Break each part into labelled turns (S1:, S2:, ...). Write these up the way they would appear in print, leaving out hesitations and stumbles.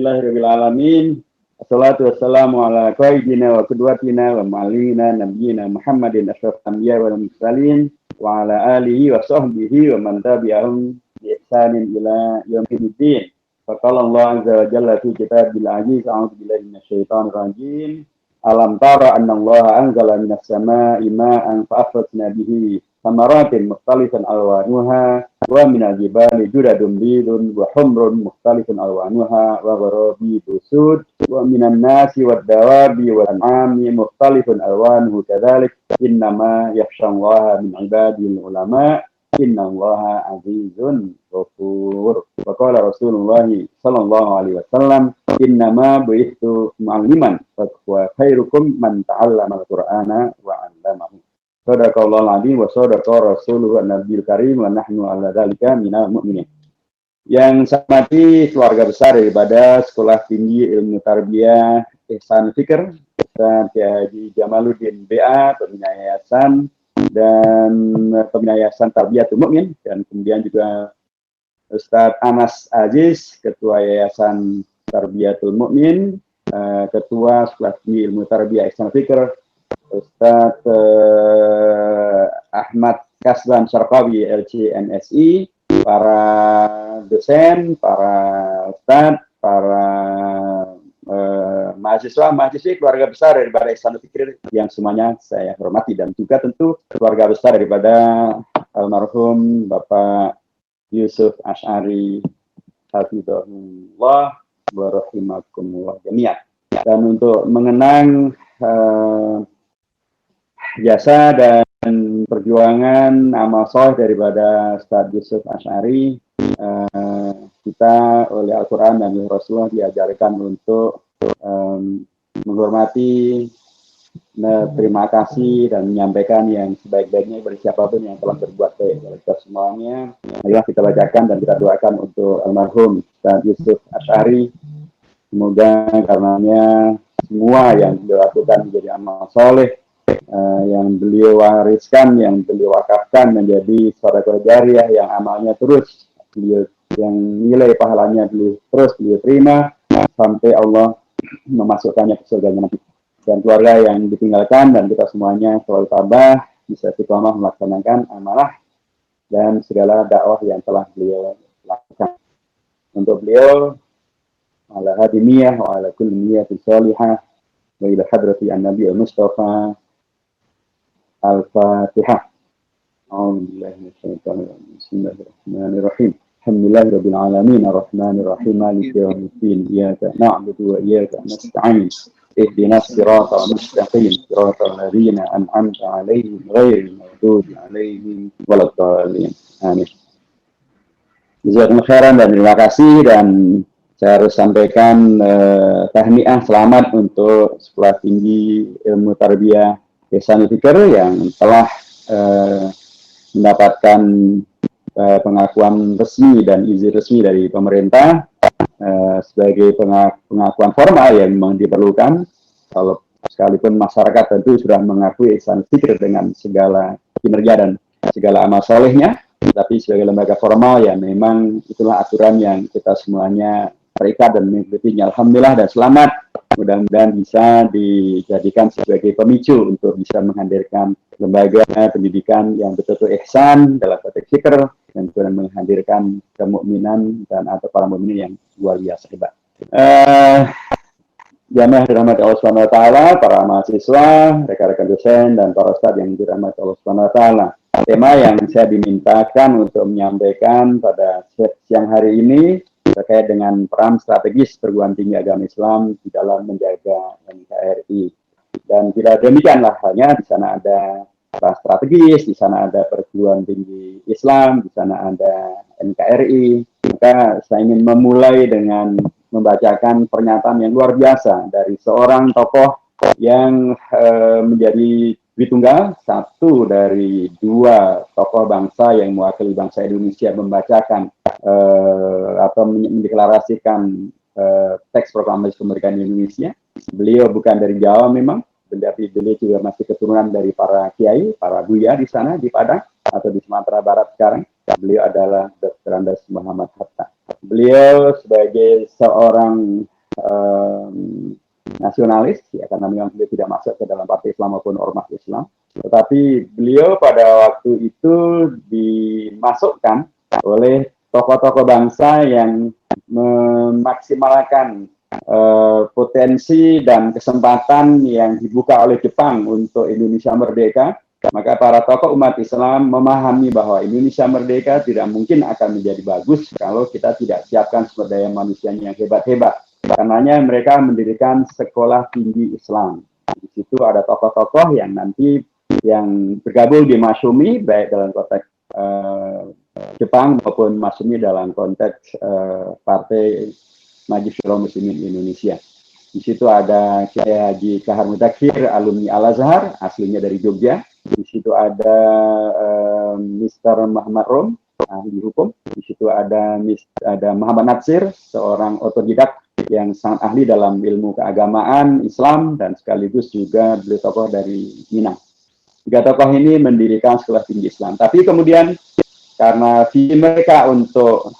S1: Alhamdulillahirabbil alamin. Assalatu wassalamu ala qaidina wa qudwatina wa ma'alina nabiyyina Muhammadin asyrafil anbiya wal mursalin wa ala alihi wa sahbihi wa man tabi'ahum bi ihsanin ila yaumiddin. Faqala Allah azza wa jalla fi kitabil aziz, a'udzu billahi minasyaitonir rajim. Alam tara anna Allah anzala minas sama'i ma'an fa akhrajna bihi thamaratin mukhtalifan alwanuha wa minal jibali judadun bidun wa humrun mukhtalifun alwanuha wa gharabibu sud wa minan nasi wad dawabi wal an'ami mukhtalifun alwanuhu kadzalik innama yakhshallaha min ibadil ulama innallaha azizun ghafur. Wa qala Rasulullah sallallahu alaihi wasallam innama bu'ithu mu'alliman wa khairukum man ta'allama al-Qur'ana wa 'allamahu. Sadaqallahul 'azim wa sadaqa rasuluhu an-nabiyul karim wa nahnu 'ala dzalika minal mu'minin. Yang saya hormati keluarga besar daripada Sekolah Tinggi Ilmu Tarbiyah Ihsan Fikr, Ustaz Haji Jamaluddin BA, Pembina Yayasan dan Pembina Yayasan Tarbiyatul Mukmin, dan kemudian juga Ustaz Anas Aziz, Ketua Yayasan Tarbiyatul Mukmin, Ketua Sekolah Tinggi Ilmu Tarbiyah Ihsan Fikr, Ustaz Ahmad Kasban Syarqawi LC-MSI, para dosen, para ustaz, para mahasiswa-mahasiswi, keluarga besar daripada Ihsan Fikr yang semuanya saya hormati, dan juga tentu keluarga besar daripada almarhum Bapak Yusuf Asy'ari hafizahullah wa rahimakumullah jami'an. Dan untuk mengenang jasa dan perjuangan amal soleh daripada Ustaz Yusuf Asy'ari, kita oleh Al-Quran dan Rasulullah diajarkan untuk menghormati, terima kasih dan menyampaikan yang sebaik-baiknya bagi siapapun yang telah berbuat baik kepada kita semuanya. Marilah kita bacakan dan kita doakan untuk almarhum Ustaz Yusuf Asy'ari. Semoga karenanya semua yang beliau lakukan menjadi amal soleh, yang beliau wariskan, yang beliau wakafkan menjadi sedekah jariyah yang amalnya terus beliau, yang nilai pahalanya beliau terima sampai Allah memasukkannya ke surga nanti. Dan keluarga yang ditinggalkan dan kita semuanya selalu tabah bisa istiqomah melaksanakan amanah dan segala dakwah yang telah beliau lakukan. Untuk beliau, ala hadiniyah wa ala kulli niyatin shalihah wa ila hadrati an-nabi al-mustafa al-fatihah. A'udzubillahi minasyaitonir rajim. Bismillahirrahmanirrahim. Alhamdulillahirabbil alamin arrahmanir rahim maliki yaumiddin iyyaka na'budu wa iyyaka nasta'in ihdinas siratal mustaqim siratal ladzina an'amta 'alaihim ghairil maghdubi 'alaihim waladdallin. Amin. Jazakumullah khairan dan terima kasih, dan saya harus sampaikan tahniah selamat untuk Sekolah Tinggi Ilmu Tarbiyah Ihsan Fikr yang telah mendapatkan pengakuan resmi dan izin resmi dari pemerintah sebagai pengakuan formal yang memang diperlukan. Kalau sekalipun masyarakat tentu sudah mengakui Ihsan Fikr dengan segala kinerja dan segala amal solehnya, tapi sebagai lembaga formal ya memang itulah aturan yang kita semuanya terikat dan mengikutinya. Alhamdulillah dan selamat. Mudah-mudahan bisa dijadikan sebagai pemicu untuk bisa menghadirkan lembaga pendidikan yang betul-betul ihsan dalam konteks fikr dan kemudian menghadirkan kemukminan dan atau para mukminin yang luar biasa hebat. Jamaah dirahmati Allah Subhanahu wa taala, para mahasiswa, rekan-rekan dosen dan para ustadz yang dirahmati Allah Subhanahu wa taala. Tema yang saya dimintakan untuk menyampaikan pada siang hari ini terkait dengan peran strategis perguruan tinggi agama Islam di dalam menjaga NKRI. Dan tidak demikianlah halnya, di sana ada peran strategis, di sana ada perguruan tinggi Islam, di sana ada NKRI. Maka saya ingin memulai dengan membacakan pernyataan yang luar biasa dari seorang tokoh yang menjadi Tunggal, satu dari dua tokoh bangsa yang mewakili bangsa Indonesia membacakan atau mendeklarasikan teks proklamasi kemerdekaan Indonesia. Beliau bukan dari Jawa memang, tapi beliau juga masih keturunan dari para kiai, para buya di sana di Padang atau di Sumatera Barat sekarang. Beliau adalah Dr. Andes Muhammad Hatta. Beliau sebagai seorang nasionalis, ya, karena memang beliau tidak masuk ke dalam partai Islam maupun ormas Islam. Tetapi beliau pada waktu itu dimasukkan oleh tokoh-tokoh bangsa yang memaksimalkan potensi dan kesempatan yang dibuka oleh Jepang untuk Indonesia merdeka. Maka para tokoh umat Islam memahami bahwa Indonesia merdeka tidak mungkin akan menjadi bagus kalau kita tidak siapkan sumber daya manusianya yang hebat-hebat. Karenanya mereka mendirikan sekolah tinggi Islam. Di situ ada tokoh-tokoh yang nanti yang bergabung di Masyumi, baik dalam konteks Jepang maupun Masyumi dalam konteks Partai Majelis Syuro Muslimin Indonesia. Di situ ada Kiai Haji Kahar Mudzakkir, alumni Al-Azhar, aslinya dari Jogja. Di situ ada Mr. Muhammad Rom, ahli hukum. Di situ ada Muhammad Natsir, seorang otodidak yang sangat ahli dalam ilmu keagamaan Islam dan sekaligus juga beliau tokoh dari Minang. Tiga tokoh ini mendirikan sekolah tinggi Islam. Tapi kemudian karena visi mereka untuk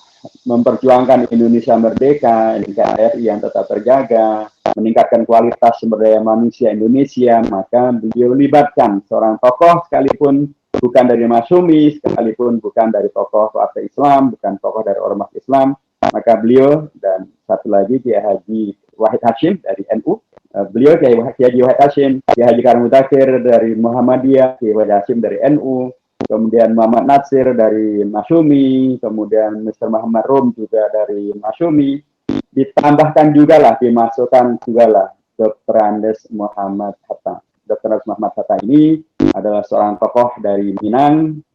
S1: memperjuangkan Indonesia merdeka, NKRI yang tetap terjaga, meningkatkan kualitas sumber daya manusia Indonesia, maka beliau libatkan seorang tokoh sekalipun bukan dari Masyumi, sekalipun bukan dari tokoh partai Islam, bukan tokoh dari ormas Islam, maka beliau dan satu lagi Kiai Haji Wahid Hashim dari NU, beliau Kiai Haji Wahid Hashim, Kiai Haji Kahar Mudzakkir dari Muhammadiyah, Kiai Wahid Hashim dari NU, kemudian Muhammad Natsir dari Masyumi, kemudian Mr. Muhammad Rom juga dari Masyumi, ditambahkan juga lah, dimasukkan juga lah Dr. Andes Muhammad Hatta. Dr. Andes Muhammad Hatta ini adalah seorang tokoh dari Minang,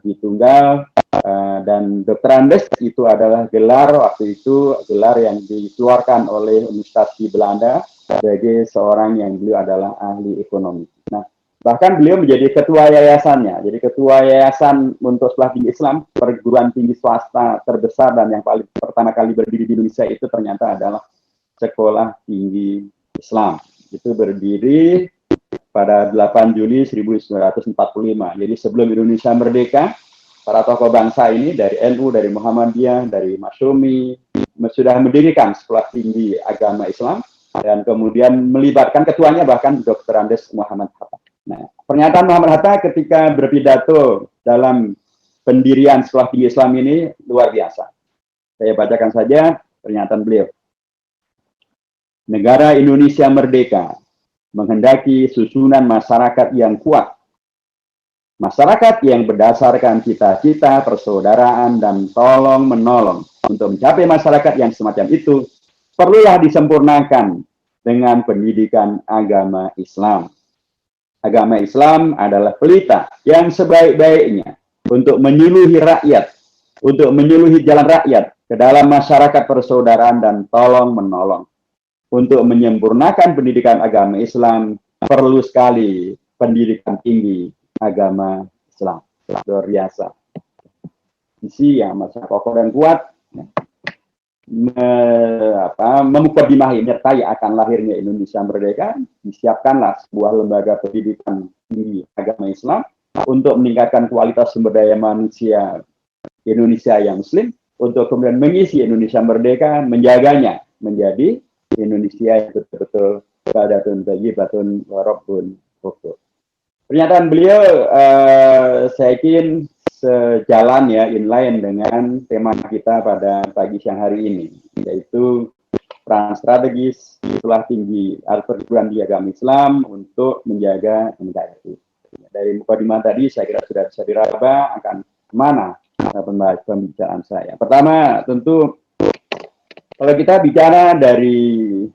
S1: di Tunggal, dan Dr. Andes itu adalah gelar waktu itu, gelar yang dikeluarkan oleh Universitas di Belanda sebagai seorang yang beliau adalah ahli ekonomi. Nah, bahkan beliau menjadi ketua yayasannya. Jadi ketua yayasan untuk sekolah tinggi Islam, perguruan tinggi swasta terbesar dan yang paling pertama kali berdiri di Indonesia itu ternyata adalah Sekolah Tinggi Islam. Itu berdiri pada 8 Juli 1945. Jadi sebelum Indonesia merdeka, para tokoh bangsa ini dari NU, dari Muhammadiyah, dari Masyumi sudah mendirikan sekolah tinggi agama Islam dan kemudian melibatkan ketuanya bahkan Dr. Andes Muhammad Hatta. Nah, pernyataan Muhammad Hatta ketika berpidato dalam pendirian sekolah tinggi Islam ini luar biasa. Saya bacakan saja pernyataan beliau. Negara Indonesia merdeka menghendaki susunan masyarakat yang kuat. Masyarakat yang berdasarkan cita-cita, persaudaraan, dan tolong-menolong. Untuk mencapai masyarakat yang semacam itu, perlulah disempurnakan dengan pendidikan agama Islam. Agama Islam adalah pelita yang sebaik-baiknya untuk menyuluhi rakyat, untuk menyuluhi jalan rakyat ke dalam masyarakat persaudaraan dan tolong-menolong. Untuk menyempurnakan pendidikan agama Islam, perlu sekali pendidikan tinggi agama Islam. Luar biasa. Visi yang masih kokoh dan kuat, memukaddimahi menyertai akan lahirnya Indonesia merdeka, disiapkanlah sebuah lembaga pendidikan tinggi agama Islam untuk meningkatkan kualitas sumber daya manusia Indonesia yang muslim, untuk kemudian mengisi Indonesia merdeka, menjaganya menjadi Indonesia yang betul-betul badatun thayyibatun wa rabbun ghafur. Pernyataan beliau saya kira sejalan ya, inline dengan tema kita pada pagi siang hari ini, yaitu peran strategis sekolah tinggi perguruan tinggi agama Islam untuk menjaga NKRI. Dari mukadimah tadi saya kira sudah bisa diraba akan kemana pembicaraan saya. Pertama tentu kalau kita bicara dari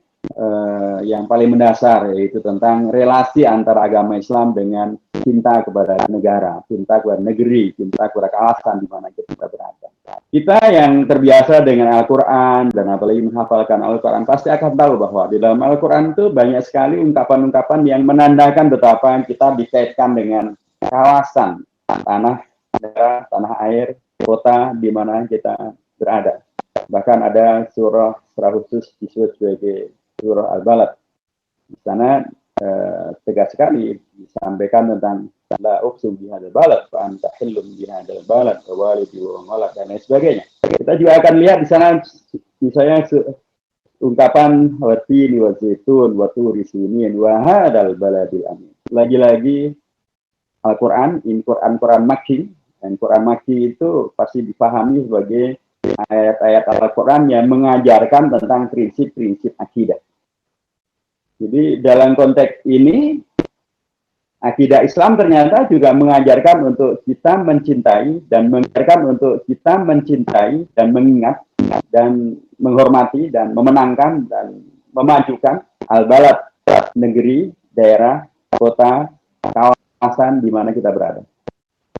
S1: yang paling mendasar, yaitu tentang relasi antara agama Islam dengan cinta kepada negara, cinta kepada negeri, cinta kepada kawasan di mana kita berada. Kita yang terbiasa dengan Al-Quran dan apalagi menghafalkan Al-Quran pasti akan tahu bahwa di dalam Al-Quran itu banyak sekali ungkapan-ungkapan yang menandakan betapa kita dikaitkan dengan kawasan, tanah, daerah, tanah air, kota di mana kita berada. Bahkan ada surah khusus disebut sebagai surah Al-Balad. Di sana tegas sekali disampaikan tentang la uqsimu bihadzal balad fa anta hillum bihadzal balad wa walidi wa walad dan lain sebagainya. Kita juga akan lihat di sana misalnya ungkapan watini wa zaitun wa turi sinin wa hadzal baladil amin. Lagi-lagi Al-Quran, ini Quran Makki, dan Quran Makki itu pasti dipahami sebagai ayat-ayat Al-Quran yang mengajarkan tentang prinsip-prinsip akidah. Jadi dalam konteks ini, akidah Islam ternyata juga mengajarkan untuk kita mencintai dan mengajarkan untuk kita mencintai dan mengingat dan menghormati dan memenangkan dan memajukan al-balad, negeri, daerah, kota, kawasan di mana kita berada.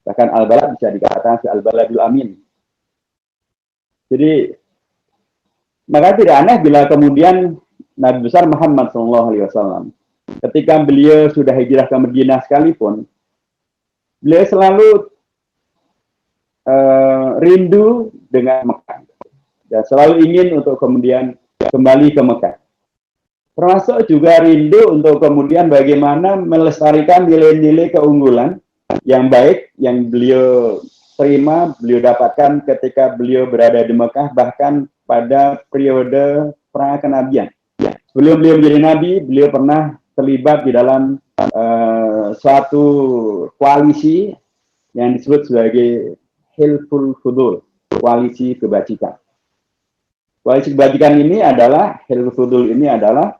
S1: Bahkan al-balad bisa dikatakan al-baladul amin. Jadi maka tidak aneh bila kemudian Nabi besar Muhammad SAW ketika beliau sudah hijrah ke Madinah sekalipun, beliau selalu rindu dengan Mekah dan selalu ingin untuk kemudian kembali ke Mekah. Termasuk juga rindu untuk kemudian bagaimana melestarikan nilai-nilai keunggulan yang baik yang beliau terima, beliau dapatkan ketika beliau berada di Mekah, bahkan pada periode pra-kenabian. Sebelum beliau menjadi nabi, beliau pernah terlibat di dalam suatu koalisi yang disebut sebagai Hilful Fudul, koalisi kebajikan. Koalisi kebajikan ini adalah, Hilful Fudul ini adalah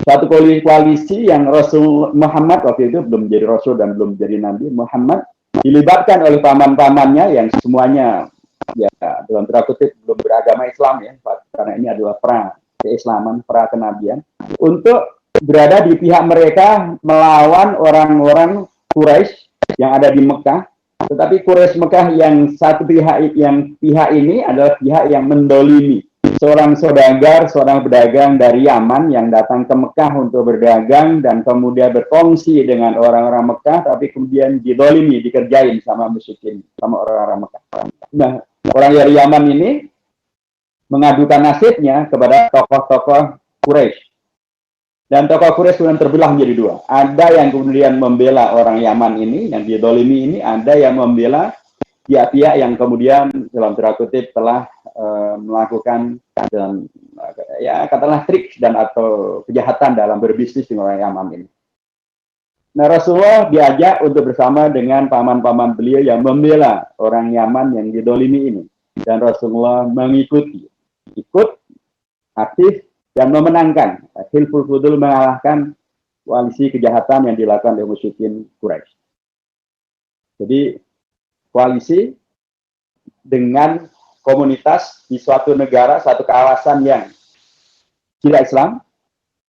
S1: satu koalisi yang Rasul Muhammad waktu itu belum menjadi Rasul dan belum menjadi Nabi, Muhammad dilibatkan oleh paman-pamannya yang semuanya ya dalam tanda kutip belum beragama Islam ya, karena ini adalah pra-keislaman, pra-kenabian, untuk berada di pihak mereka melawan orang-orang Quraisy yang ada di Mekah. Tetapi Quraisy Mekah yang satu pihak ini adalah pihak yang mendolimi seorang saudagar, seorang pedagang dari Yaman yang datang ke Mekah untuk berdagang dan kemudian berkongsi dengan orang-orang Mekah, tapi kemudian didolimi, dikerjain sama musyrikin, sama orang-orang Mekah. Nah, orang dari Yaman ini mengadukan nasibnya kepada tokoh-tokoh Quraisy. Dan tokoh Quraisy kemudian terbelah menjadi dua. Ada yang kemudian membela orang Yaman ini, yang didolimi ini, ada yang membela pihak-pihak yang kemudian dalam tanda kutip telah melakukan dan ya katakanlah trik dan atau kejahatan dalam berbisnis dengan orang Yaman ini. Nah, Rasulullah diajak untuk bersama dengan paman-paman beliau yang membela orang Yaman yang didolimi ini, dan Rasulullah mengikuti, ikut aktif dan memenangkan. Hilful Fudul mengalahkan koalisi kejahatan yang dilakukan oleh musyrikin Quraisy. Jadi koalisi dengan komunitas di suatu negara, satu kawasan yang tidak Islam,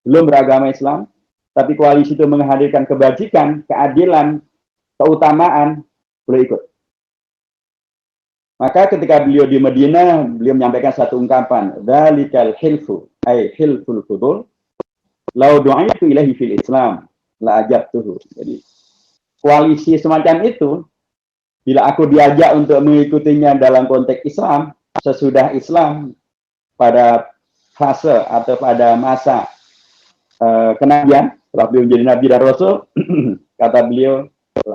S1: belum beragama Islam, tapi koalisi itu menghadirkan kebajikan, keadilan, keutamaan, boleh ikut. Maka ketika beliau di Madinah, beliau menyampaikan satu ungkapan, "Dzalikal hilfu, ay hilful fudul, lau du'aitu ilahi fil Islam, la ajabtuhu." Jadi koalisi semacam itu, bila aku diajak untuk mengikutinya dalam konteks Islam, sesudah Islam, pada fase atau pada masa kenabian, setelah beliau menjadi Nabi dan Rasul, kata beliau,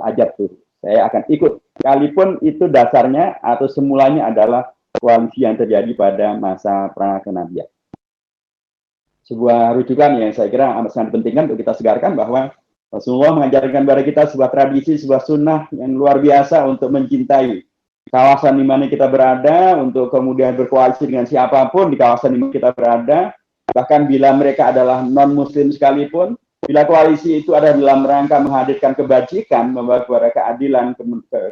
S1: ajab tuh, saya akan ikut. Sekalipun itu dasarnya atau semulanya adalah koalisi yang terjadi pada masa pra-kenabian. Sebuah rujukan yang saya kira amat sangat penting untuk kita segarkan bahwa Rasulullah mengajarkan kepada kita sebuah tradisi, sebuah sunnah yang luar biasa untuk mencintai kawasan di mana kita berada, untuk kemudian berkoalisi dengan siapapun di kawasan di mana kita berada, bahkan bila mereka adalah non-muslim sekalipun, bila koalisi itu ada dalam rangka menghadirkan kebajikan, membawa kepada keadilan,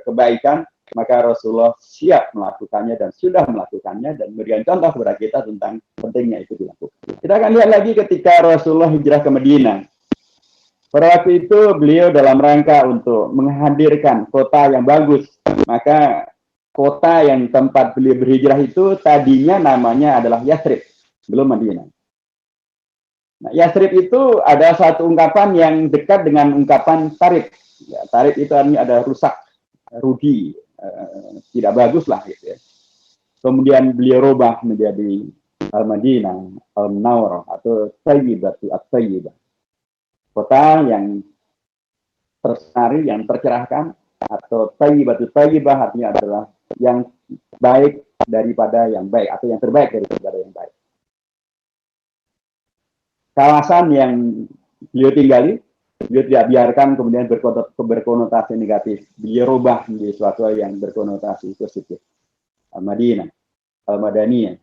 S1: kebaikan, maka Rasulullah siap melakukannya dan sudah melakukannya dan memberikan contoh kepada kita tentang pentingnya itu dilakukan. Kita akan lihat lagi ketika Rasulullah hijrah ke Madinah. Pada waktu itu beliau dalam rangka untuk menghadirkan kota yang bagus, maka kota yang tempat beliau berhijrah itu tadinya namanya adalah Yathrib, belum Madinah. Nah, Yathrib itu ada satu ungkapan yang dekat dengan ungkapan Tarib. Ya, Tarib itu artinya ada rusak, rugi, tidak bagus lah gitu ya. Kemudian beliau rubah menjadi Al-Madinah, Al-Munawwarah atau Thayyibatu At-Thayyibah. Kota yang tersinari, yang tercerahkan, atau Thayyibatu Thayyibah artinya adalah yang baik daripada yang baik, atau yang terbaik daripada yang baik. kawasan yang beliau tinggali, beliau tidak biarkan kemudian berkonotasi negatif. Beliau rubah menjadi sesuatu yang berkonotasi positif. Al-Madinah, Al-Madaniyah,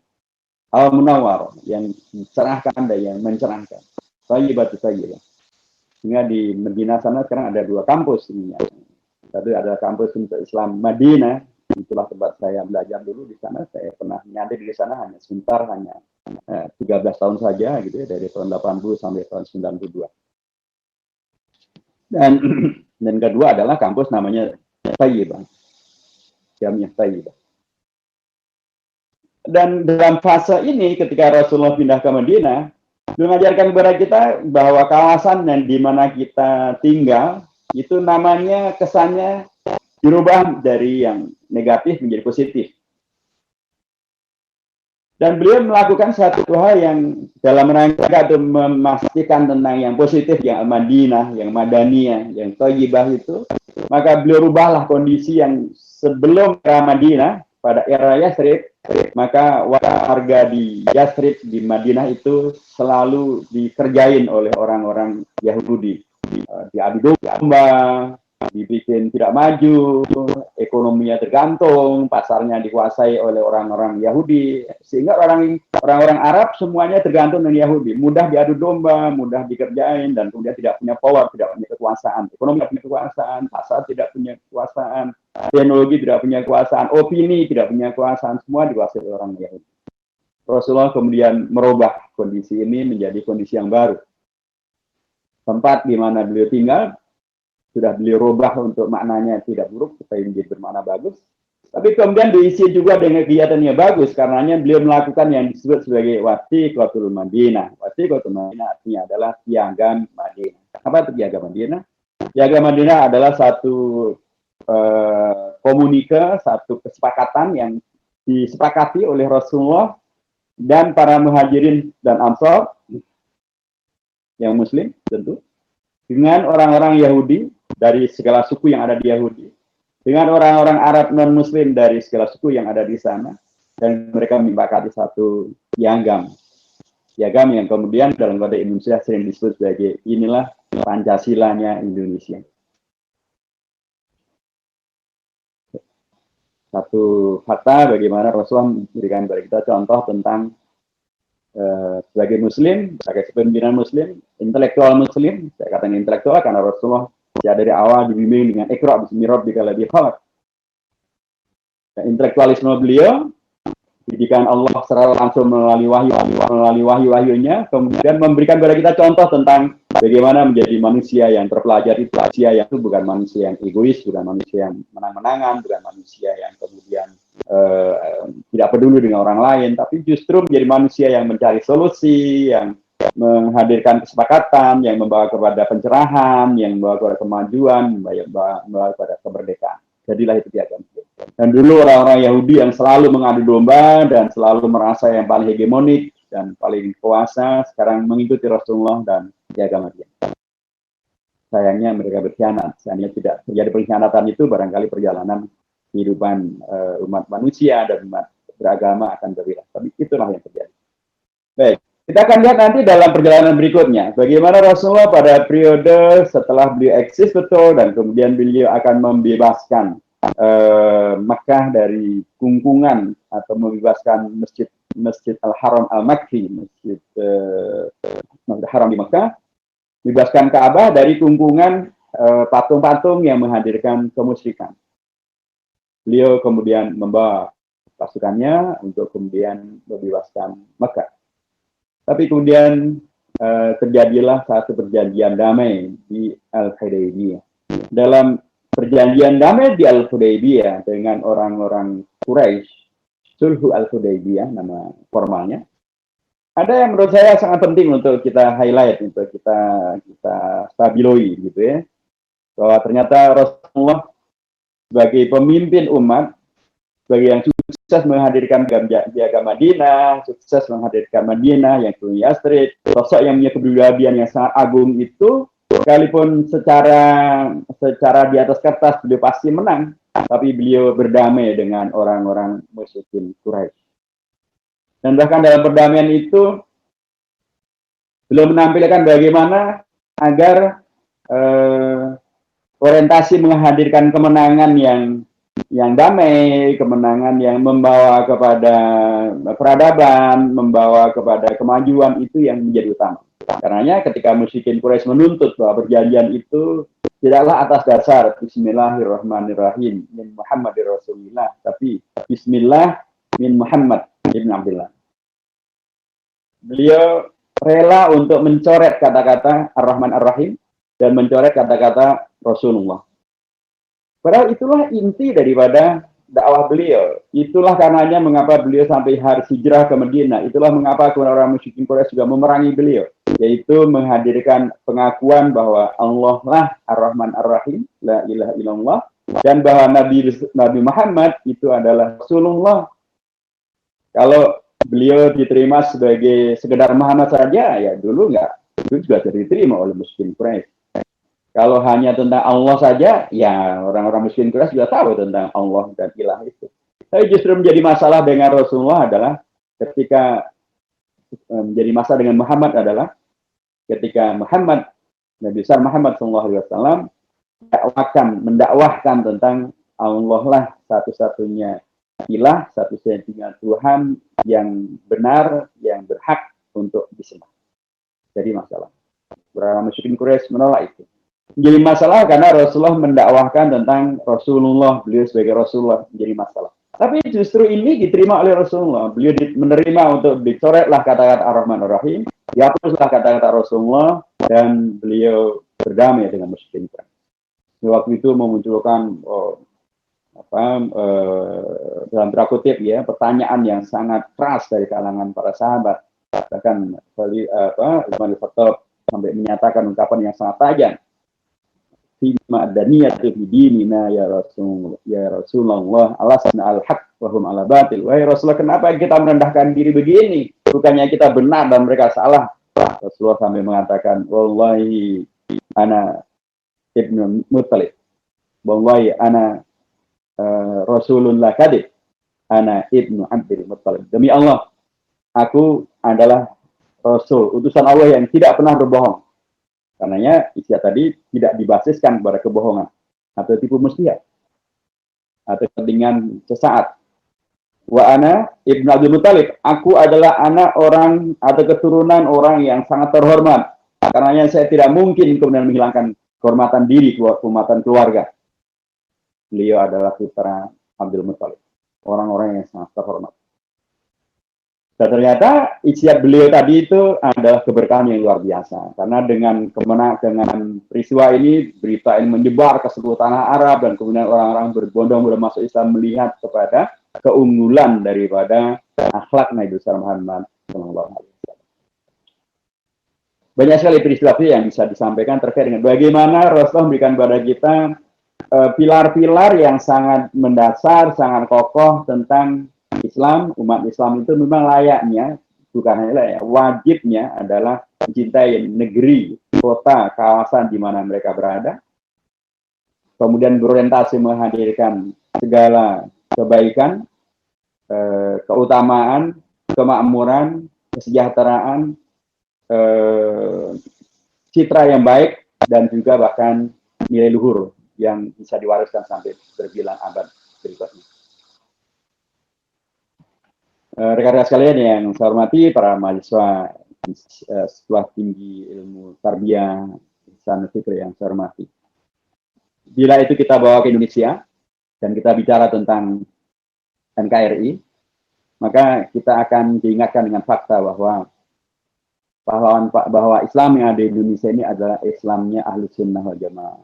S1: Al-Munawwar, yang mencerahkan dan yang mencerahkan. Thayyibatu thayyibah. Sehingga di Madinah sana sekarang ada 2 kampus. Satu adalah kampus untuk Islam Madinah, itulah tempat saya belajar dulu di sana. Saya pernah nyadar di sana hanya sebentar, hanya 13 tahun saja gitu ya, dari tahun 80 sampai tahun 92. Dan kedua adalah kampus namanya Thayyibah, Jamiah Thayyibah. Dan dalam fase ini ketika Rasulullah pindah ke Madinah, beliau mengajarkan kepada kita bahwa kawasan yang di mana kita tinggal itu namanya kesannya dirubah dari yang negatif menjadi positif. Dan beliau melakukan satu hal yang dalam rangka untuk memastikan tentang yang positif, yang Madinah, yang Madaniyah, yang Thayyibah itu. Maka beliau rubahlah kondisi yang sebelum era Madinah, pada era Yathrib, maka warga di Yathrib, di Madinah itu selalu dikerjain oleh orang-orang Yahudi. Diadu domba, dibikin tidak maju, ekonominya tergantung, pasarnya dikuasai oleh orang-orang Yahudi, sehingga orang-orang Arab semuanya tergantung dengan Yahudi, mudah diadu domba, mudah dikerjain, dan kemudian tidak punya power, tidak punya kekuasaan, ekonomi tidak punya kekuasaan, pasar tidak punya kekuasaan, teknologi tidak punya kekuasaan, opini tidak punya kekuasaan, semua dikuasai oleh orang Yahudi. Rasulullah kemudian merubah kondisi ini menjadi kondisi yang baru. Tempat di mana beliau tinggal sudah beliau rubah untuk maknanya tidak buruk supaya menjadi bermakna bagus. Tapi kemudian diisi juga dengan kegiatan yang bagus, karenanya beliau melakukan yang disebut sebagai Wasiqatul Madinah. Wasiqatul Madinah artinya adalah piagam Madinah. Apa itu piagam Madinah? Piagam Madinah adalah satu komunike, satu kesepakatan yang disepakati oleh Rasulullah dan para muhajirin dan ansar yang muslim tentu, dengan orang-orang Yahudi dari segala suku yang ada di Yahudi, dengan orang-orang Arab non-muslim dari segala suku yang ada di sana, dan mereka menyepakati satu piagam yang kemudian dalam konteks Indonesia sering disebut sebagai inilah Pancasilanya Indonesia. Satu fakta bagaimana Rasulullah memberikan kepada kita contoh tentang sebagai muslim, sebagai pimpinan muslim, intelektual muslim. Saya katakan intelektual karena Rasulullah ya dari awal dibimbing dengan Iqra bismi rabbikal ladzi khalaq. Intelektualisme beliau, didikan Allah secara langsung melalui wahyu-wahyunya, kemudian memberikan kepada kita contoh tentang bagaimana menjadi manusia yang terpelajari, manusia yang itu bukan manusia yang egois, bukan manusia yang menang-menangan, bukan manusia yang kemudian tidak peduli dengan orang lain, tapi justru menjadi manusia yang mencari solusi, yang menghadirkan kesepakatan, yang membawa kepada pencerahan, yang membawa kepada kemajuan, membawa kepada kemerdekaan. Jadilah itu piagam. Dan dulu orang-orang Yahudi yang selalu mengadu domba dan selalu merasa yang paling hegemonik dan paling kuasa, sekarang mengikuti Rasulullah dan piagam dia. Sayangnya mereka berkhianat. Sayangnya tidak terjadi pengkhianatan itu, barangkali perjalanan kehidupan umat manusia dan umat beragama akan berbeda. Tapi itulah yang terjadi. Baik, kita akan lihat nanti dalam perjalanan berikutnya bagaimana Rasulullah pada periode setelah beliau eksis betul dan kemudian beliau akan membebaskan Makkah dari kungkungan atau membebaskan Masjid Al-Haram Al-Makki, Masjid Haram di Makkah, membebaskan Ka'bah dari kungkungan patung-patung yang menghadirkan kemusyrikan. Beliau kemudian membawa pasukannya untuk kemudian membebaskan Mekah. Tapi kemudian terjadilah satu perjanjian damai di Al-Hudaybiyah. Dalam perjanjian damai di Al-Hudaybiyah dengan orang-orang Quraisy, Sulhu Al-Hudaybiyah nama formalnya, ada yang menurut saya sangat penting untuk kita highlight, untuk kita stabiloi gitu ya. Bahwa ternyata Rasulullah sebagai pemimpin umat, sebagai yang sukses menghadirkan piagam Madinah, sukses menghadirkan Madinah yang punya Yathrib, sosok yang punya kepribadian yang sangat agung itu, sekalipun secara di atas kertas beliau pasti menang, tapi beliau berdamai dengan orang-orang musyrikin Quraisy. Dan bahkan dalam perdamaian itu, Beliau menampilkan bagaimana agar orientasi menghadirkan kemenangan yang damai, kemenangan yang membawa kepada peradaban, membawa kepada kemajuan, itu yang menjadi utama. Karenanya ketika musyrikin Quraisy menuntut bahwa perjanjian itu tidaklah atas dasar Bismillahirrahmanirrahim min Muhammadir Rasulillah, tapi Bismillah min Muhammad ibn Abdullah. Beliau rela untuk mencoret kata-kata Ar-Rahman Ar-Rahim dan mencoret kata-kata Rasulullah. Padahal itulah inti daripada dakwah beliau. Itulah karenanya mengapa beliau sampai harus hijrah ke Madinah. Itulah mengapa orang musyrikin Quraisy juga memerangi beliau, yaitu menghadirkan pengakuan bahwa Allah lah Ar-Rahman Ar-Rahim, la ilaha illallah, dan bahwa Nabi Muhammad itu adalah Rasulullah. Kalau beliau diterima sebagai sekedar Muhammad saja, ya dulu itu juga diterima oleh musyrikin Quraisy. Kalau hanya tentang Allah saja, ya orang-orang musyrikin Quraisy sudah tahu tentang Allah dan ilah itu. Tapi justru menjadi masalah dengan Rasulullah adalah ketika menjadi masalah dengan Muhammad adalah ketika Muhammad, Nabi besar Muhammad SAW mendakwahkan tentang Allah lah satu-satunya ilah, satu-satunya Tuhan yang benar, yang berhak untuk disembah. Jadi masalah. Orang musyrikin Quraisy menolak itu. Menjadi masalah karena Rasulullah mendakwahkan tentang Rasulullah, beliau sebagai Rasulullah, menjadi masalah. Tapi justru ini diterima oleh Rasulullah. Beliau menerima untuk dicoretlah kata-kata Ar-Rahman Ar-Rahim, dihapuslah kata-kata Rasulullah, dan beliau berdamai dengan musyrikin Quraisy. Waktu itu memunculkan dalam tanda kutip ya, pertanyaan yang sangat keras dari kalangan para sahabat. Bahkan Umar bin Khattab sampai menyatakan ungkapan yang sangat tajam. Fima adaniyatu fi dinina ya Rasulullah alasna al-haq wa hum ala batil. Wahai Rasulullah, kenapa kita merendahkan diri begini? Bukannya kita benar dan mereka salah. Rasulullah sampai mengatakan, wallahi ana ibnu Muttalib. Wallahi ana Rasulullah kadib. Ana ibnu Abdul Muttalib. Demi Allah, aku adalah Rasul, utusan Allah yang tidak pernah berbohong. Karenanya isya tadi tidak dibasiskan kepada kebohongan atau tipu muslihat atau kepentingan sesaat. Wa ana ibnu Abdul Muttalib, aku adalah anak orang atau keturunan orang yang sangat terhormat. Karenanya saya tidak mungkin kemudian menghilangkan kehormatan diri, kehormatan keluarga. Beliau adalah putra Abdul Muttalib, orang-orang yang sangat terhormat. Dan ternyata istiad beliau tadi itu adalah keberkahan yang luar biasa. Karena dengan peristiwa ini, berita ini menyebar ke seluruh tanah Arab, dan kemudian orang-orang berbondong-bondong masuk Islam melihat kepada keunggulan daripada akhlak Nabi besar Muhammad SAW. Banyak sekali peristiwa yang bisa disampaikan terkait dengan bagaimana Rasulullah memberikan kepada kita pilar-pilar yang sangat mendasar, sangat kokoh tentang Islam. Umat Islam itu memang layaknya, bukan hanya layak, wajibnya adalah mencintai negeri, kota, kawasan di mana mereka berada. Kemudian berorientasi menghadirkan segala kebaikan, keutamaan, kemakmuran, kesejahteraan, citra yang baik, dan juga bahkan nilai luhur yang bisa diwariskan sampai berbilang abad berikutnya. Rekan-rekan sekalian yang saya hormati, para mahasiswa sekolah tinggi ilmu tarbiyah Ihsan Fikri yang saya hormati. Bila itu kita bawa ke Indonesia dan kita bicara tentang NKRI, maka kita akan diingatkan dengan fakta bahwa Islam yang ada di Indonesia ini adalah Islamnya Ahlus Sunnah wal Jamaah.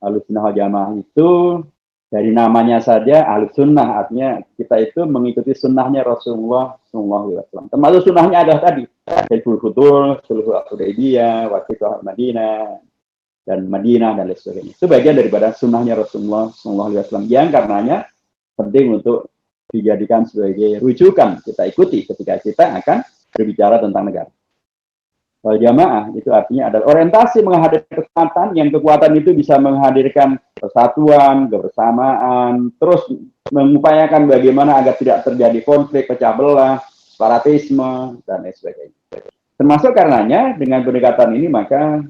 S1: Ahlus Sunnah wal Jamaah itu dari namanya saja Ahlus Sunnah, artinya kita itu mengikuti sunnahnya Rasulullah SAW. Termasuk sunnahnya adalah tadi Hilful Futur, Sulhul Hudaybiyah, Waqiah Madinah, dan Madinah, dan lain sebagainya. Itu bagian daripada sunnahnya Rasulullah SAW yang karenanya penting untuk dijadikan sebagai rujukan kita ikuti ketika kita akan berbicara tentang negara. Wal Jamaah itu artinya adalah orientasi menghadirkan kekuatan itu bisa menghadirkan persatuan, kebersamaan, terus mengupayakan bagaimana agar tidak terjadi konflik, pecah belah, separatisme, dan lain sebagainya. Termasuk karenanya dengan pendekatan ini maka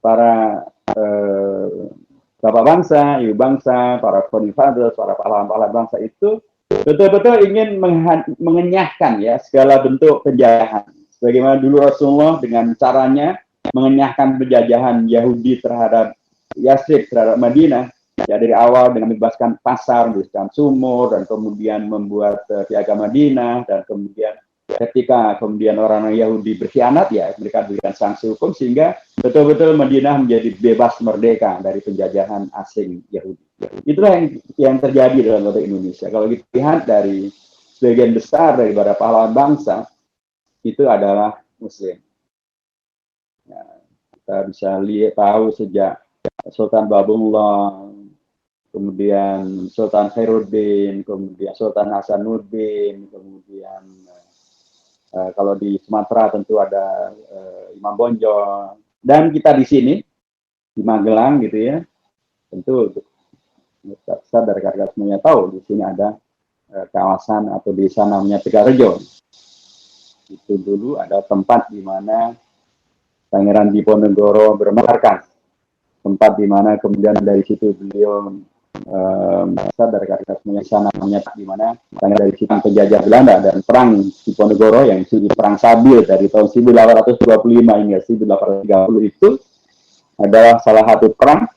S1: para bapak bangsa, ibu bangsa, para founding fathers, para pahlawan-pahlawan bangsa itu betul-betul ingin mengenyahkan ya segala bentuk penjajahan. Sebagaimana dulu Rasulullah dengan caranya mengenyahkan penjajahan Yahudi terhadap Yathrib, terhadap Madinah, ya dari awal dengan membebaskan pasar, membebaskan sumur, dan kemudian membuat piagam Madinah, dan kemudian ketika kemudian orang Yahudi berkhianat, ya mereka diberikan sanksi hukum sehingga betul-betul Madinah menjadi bebas merdeka dari penjajahan asing Yahudi. Itulah yang terjadi dalam konteks Indonesia. Kalau kita lihat dari sebagian besar daripada pahlawan bangsa itu adalah Muslim. Ya, kita bisa lihat tahu sejak Sultan Babullah, kemudian Sultan Khairuddin, kemudian Sultan Hasanuddin, kemudian kalau di Sumatera tentu ada Imam Bonjol, dan kita di sini di Magelang gitu ya, tentu sadar karena semuanya tahu di sini ada kawasan atau desa namanya Tegarejo. Itu dulu ada tempat di mana Pangeran Diponegoro bermarkas, tempat di mana kemudian dari situ beliau sadar karena semuanya sana namanya di mana dari situ penjajah Belanda dan perang Diponegoro yang disebut perang Sabil dari tahun 1825 hingga 1830 itu adalah salah satu perang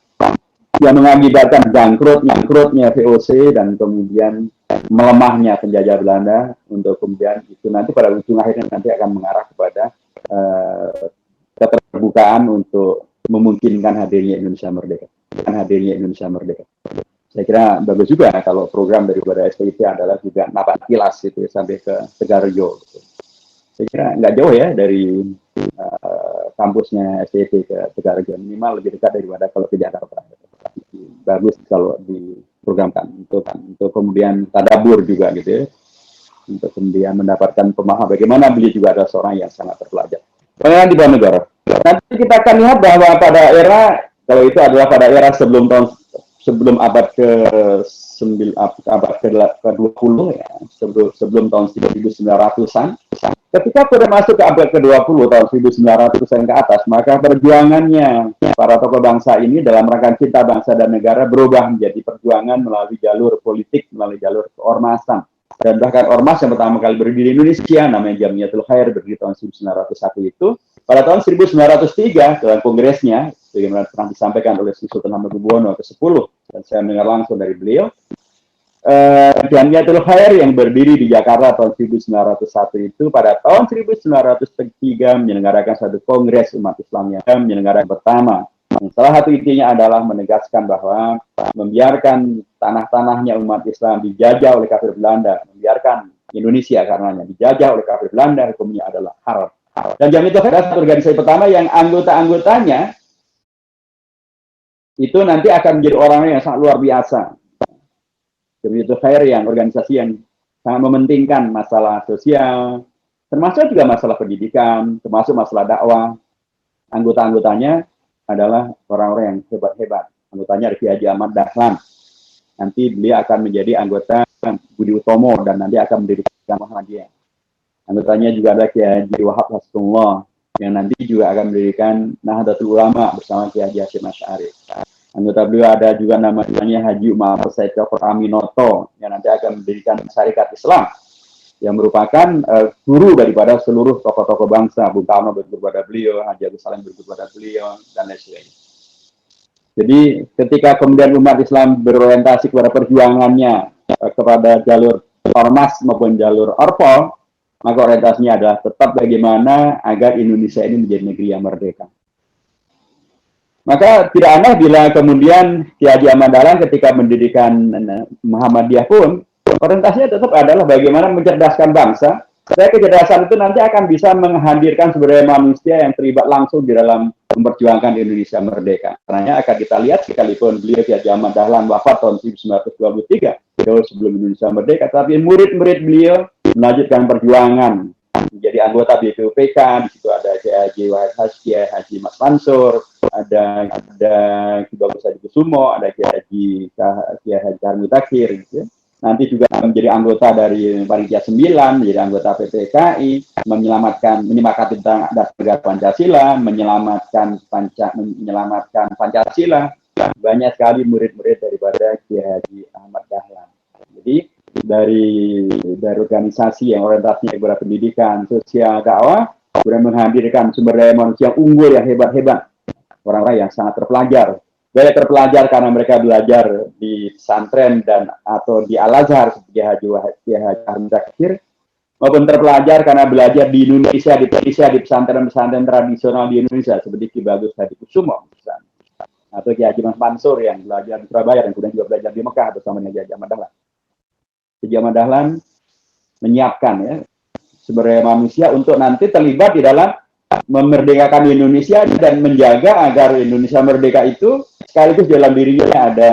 S1: yang mengakibatkan bangkrutnya VOC dan kemudian melemahnya penjajah Belanda untuk kemudian itu nanti pada ujung akhirnya nanti akan mengarah kepada keterbukaan untuk memungkinkan hadirnya Indonesia merdeka. Saya kira bagus juga kalau program daripada STIP adalah juga napak tilas gitu sampai ke Tegarejo. Gitu. Saya kira nggak jauh ya dari kampusnya STIP ke Tegarejo, minimal lebih dekat daripada kalau ke Jakarta. Bagus kalau diprogramkan untuk kemudian tadabur juga gitu ya, untuk kemudian mendapatkan pemahaman bagaimana beliau juga adalah seorang yang sangat terpelajar. Pangeran Diponegoro. Nanti kita akan lihat bahwa pada era kalau itu adalah pada era sebelum abad ke-20 ya, sebelum tahun 1900-an. Ketika sudah masuk ke abad ke-20 tahun 1900-an ke atas, maka perjuangannya para tokoh bangsa ini dalam rangka cinta bangsa dan negara berubah menjadi perjuangan melalui jalur politik, melalui jalur keormasan. Dan bahkan ormas yang pertama kali berdiri di Indonesia, namanya Jamiatul Khair, berdiri tahun 1901 itu, pada tahun 1903 dalam kongresnya, bagaimana pernah disampaikan oleh Sultan Hamengkubuwono ke-10, dan saya mendengar langsung dari beliau, Jamiatul Khair yang berdiri di Jakarta tahun 1901 itu pada tahun 1903 menyelenggarakan satu kongres umat Islam yang menyelenggarakan pertama. Salah satu intinya adalah menegaskan bahwa membiarkan tanah-tanahnya umat Islam dijajah oleh kafir Belanda, membiarkan Indonesia karenanya dijajah oleh kafir Belanda, hukumnya adalah haram. Dan Jamiatul Khair adalah satu organisasi pertama yang anggota-anggotanya itu nanti akan menjadi orang yang sangat luar biasa. Jamiatul Khair yang organisasi yang sangat mementingkan masalah sosial, termasuk juga masalah pendidikan, termasuk masalah dakwah. Anggota-anggotanya adalah orang-orang yang hebat-hebat. Anggotanya ada Kiai Haji Ahmad Dahlan. Nanti beliau akan menjadi anggota Budi Utomo dan nanti akan mendirikan Muhammadiyah. Anggotanya juga ada Kiai Haji Wahab Hasbullah yang nanti juga akan mendirikan Nahdlatul Ulama bersama Kiai Haji Hasyim Asy'ari. Anggota beliau ada juga namanya Haji Umar Said Dr. Aminoto yang nanti akan mendirikan Syarikat Islam yang merupakan guru daripada seluruh tokoh-tokoh bangsa. Bung Karno berguru pada beliau, Haji Agus Salim berguru pada beliau, dan lain sebagainya. Jadi ketika kemudian umat Islam berorientasi kepada perjuangannya kepada jalur ormas maupun jalur orpol, maka orientasinya adalah tetap bagaimana agar Indonesia ini menjadi negeri yang merdeka. Maka tidak aneh bila kemudian Kiai Haji Ahmad Dahlan ketika mendirikan Muhammadiyah pun orientasinya tetap adalah bagaimana mencerdaskan bangsa. Saya kecerdasan itu nanti akan bisa menghadirkan sumber daya manusia yang terlibat langsung di dalam memperjuangkan Indonesia merdeka. Karena akan kita lihat sekalipun beliau Kiai Haji Ahmad Dahlan wafat tahun 1923, jauh sebelum Indonesia merdeka, tapi murid-murid beliau melanjutkan perjuangan menjadi anggota BPUPK. Di situ ada Kiai Haji Wahid Hasyim, Kiai Haji Mas Mansur, ada Ki Bagus Hadi Kusumo, ada Kiai Haji Harmi Takir, gitu ya. nanti juga menjadi anggota dari Panitia 9, menjadi anggota PPKI, menyemangati tentang dasar negara Pancasila, menyelamatkan Pancasila. Banyak sekali murid-murid daripada Kiai Haji Ahmad Dahlan. Jadi dari organisasi yang orientasinya kepada pendidikan, sosial, dakwah, kemudian menghadirkan sumber daya manusia yang unggul, yang hebat-hebat, orang-orang yang sangat terpelajar. Banyak terpelajar karena mereka belajar di pesantren dan atau di Al-Azhar seperti Haji Hamzah Zakir, maupun terpelajar karena belajar di Indonesia, di pesantren-pesantren tradisional di Indonesia seperti Ki Bagus Hadi Kusumo atau Ki Haji Mas Mansur yang belajar di Surabaya dan kemudian juga belajar di Mekah bersama dengan Ki Haji Ahmad Dahlan. Ki Ahmad Dahlan menyiapkan ya sumber daya manusia untuk nanti terlibat di dalam memerdekakan Indonesia dan menjaga agar Indonesia merdeka itu sekaligus dalam dirinya ada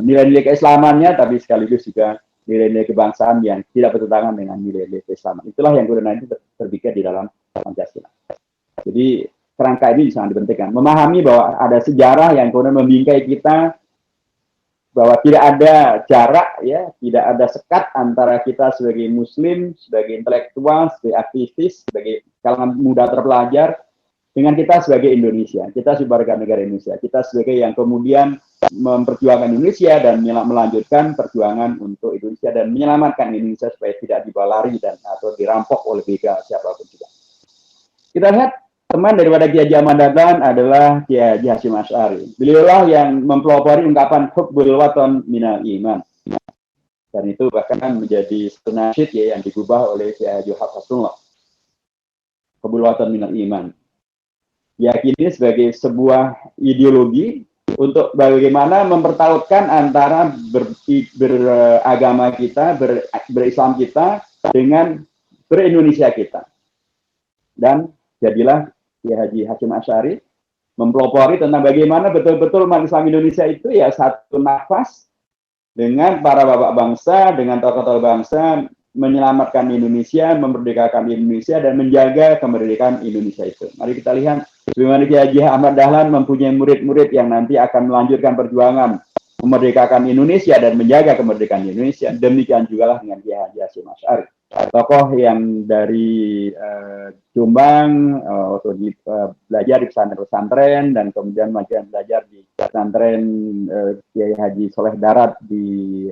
S1: nilai-nilai keislamannya, tapi sekaligus juga nilai-nilai kebangsaan yang tidak bertentangan dengan nilai-nilai keislaman. Itulah yang kemudian nanti terpikir di dalam Pancasila. Jadi kerangka ini sangat dipentingkan. Memahami bahwa ada sejarah yang kemudian membingkai kita, bahwa tidak ada jarak, ya, tidak ada sekat antara kita sebagai Muslim, sebagai intelektual, sebagai aktivis, sebagai kalangan muda terpelajar, dengan kita sebagai Indonesia, kita sebagai warga negara Indonesia, kita sebagai yang kemudian memperjuangkan Indonesia dan melanjutkan perjuangan untuk Indonesia dan menyelamatkan Indonesia supaya tidak dibawa lari dan atau dirampok oleh begal siapapun juga. Kita lihat teman daripada Kiai Haji Ahmad Dahlan adalah Kiai Haji Hasyim Asy'ari. Beliaulah yang mempelopori ungkapan hubbul watan minal iman. Dan itu bahkan menjadi satu nasyid ya yang digubah oleh Kiai Haji Hasanullah. Hubbul watan minal iman. Yakini sebagai sebuah ideologi untuk bagaimana mempertautkan antara beragama kita, berislam kita dengan berindonesia kita. Dan jadilah Kiai Haji Hasyim Asy'ari mempelopori tentang bagaimana betul-betul umat Islam Indonesia itu ya satu nafas dengan para bapak bangsa, dengan tokoh-tokoh bangsa, menyelamatkan Indonesia, memerdekakan Indonesia, dan menjaga kemerdekaan Indonesia itu. Mari kita lihat bagaimana Kiai Haji Ahmad Dahlan mempunyai murid-murid yang nanti akan melanjutkan perjuangan memerdekakan Indonesia dan menjaga kemerdekaan Indonesia. Demikian juga lah dengan Kiai Haji Hasyim Asy'ari. Tokoh yang dari Jombang, belajar di pesantren-pesantren dan kemudian belajar di pesantren Kiai Haji Soleh Darat di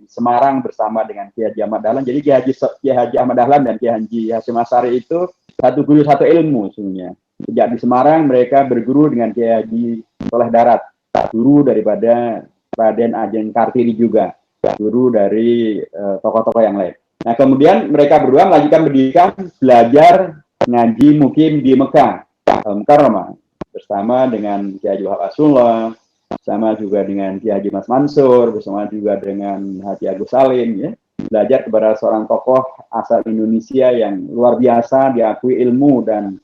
S1: Semarang bersama dengan Kiai Haji Ahmad Dahlan. Jadi Kiai Haji Ahmad Dahlan dan Kiai Haji Hasyim Asy'ari itu satu guru satu ilmu sebenarnya. Sejak di Semarang mereka berguru dengan Kiai Haji Soleh Darat, guru daripada Raden Ajeng Kartini juga, guru dari tokoh-tokoh yang lain. Nah kemudian mereka berdua melanjutkan pendidikan, belajar ngaji mukim di Mekah, Al-Mukarramah, bersama dengan Kiai Haji Hasanullah, bersama juga dengan Kiai Haji Mas Mansur, bersama juga dengan Haji Agus Salim, ya. Belajar kepada seorang tokoh asal Indonesia yang luar biasa, diakui ilmu dan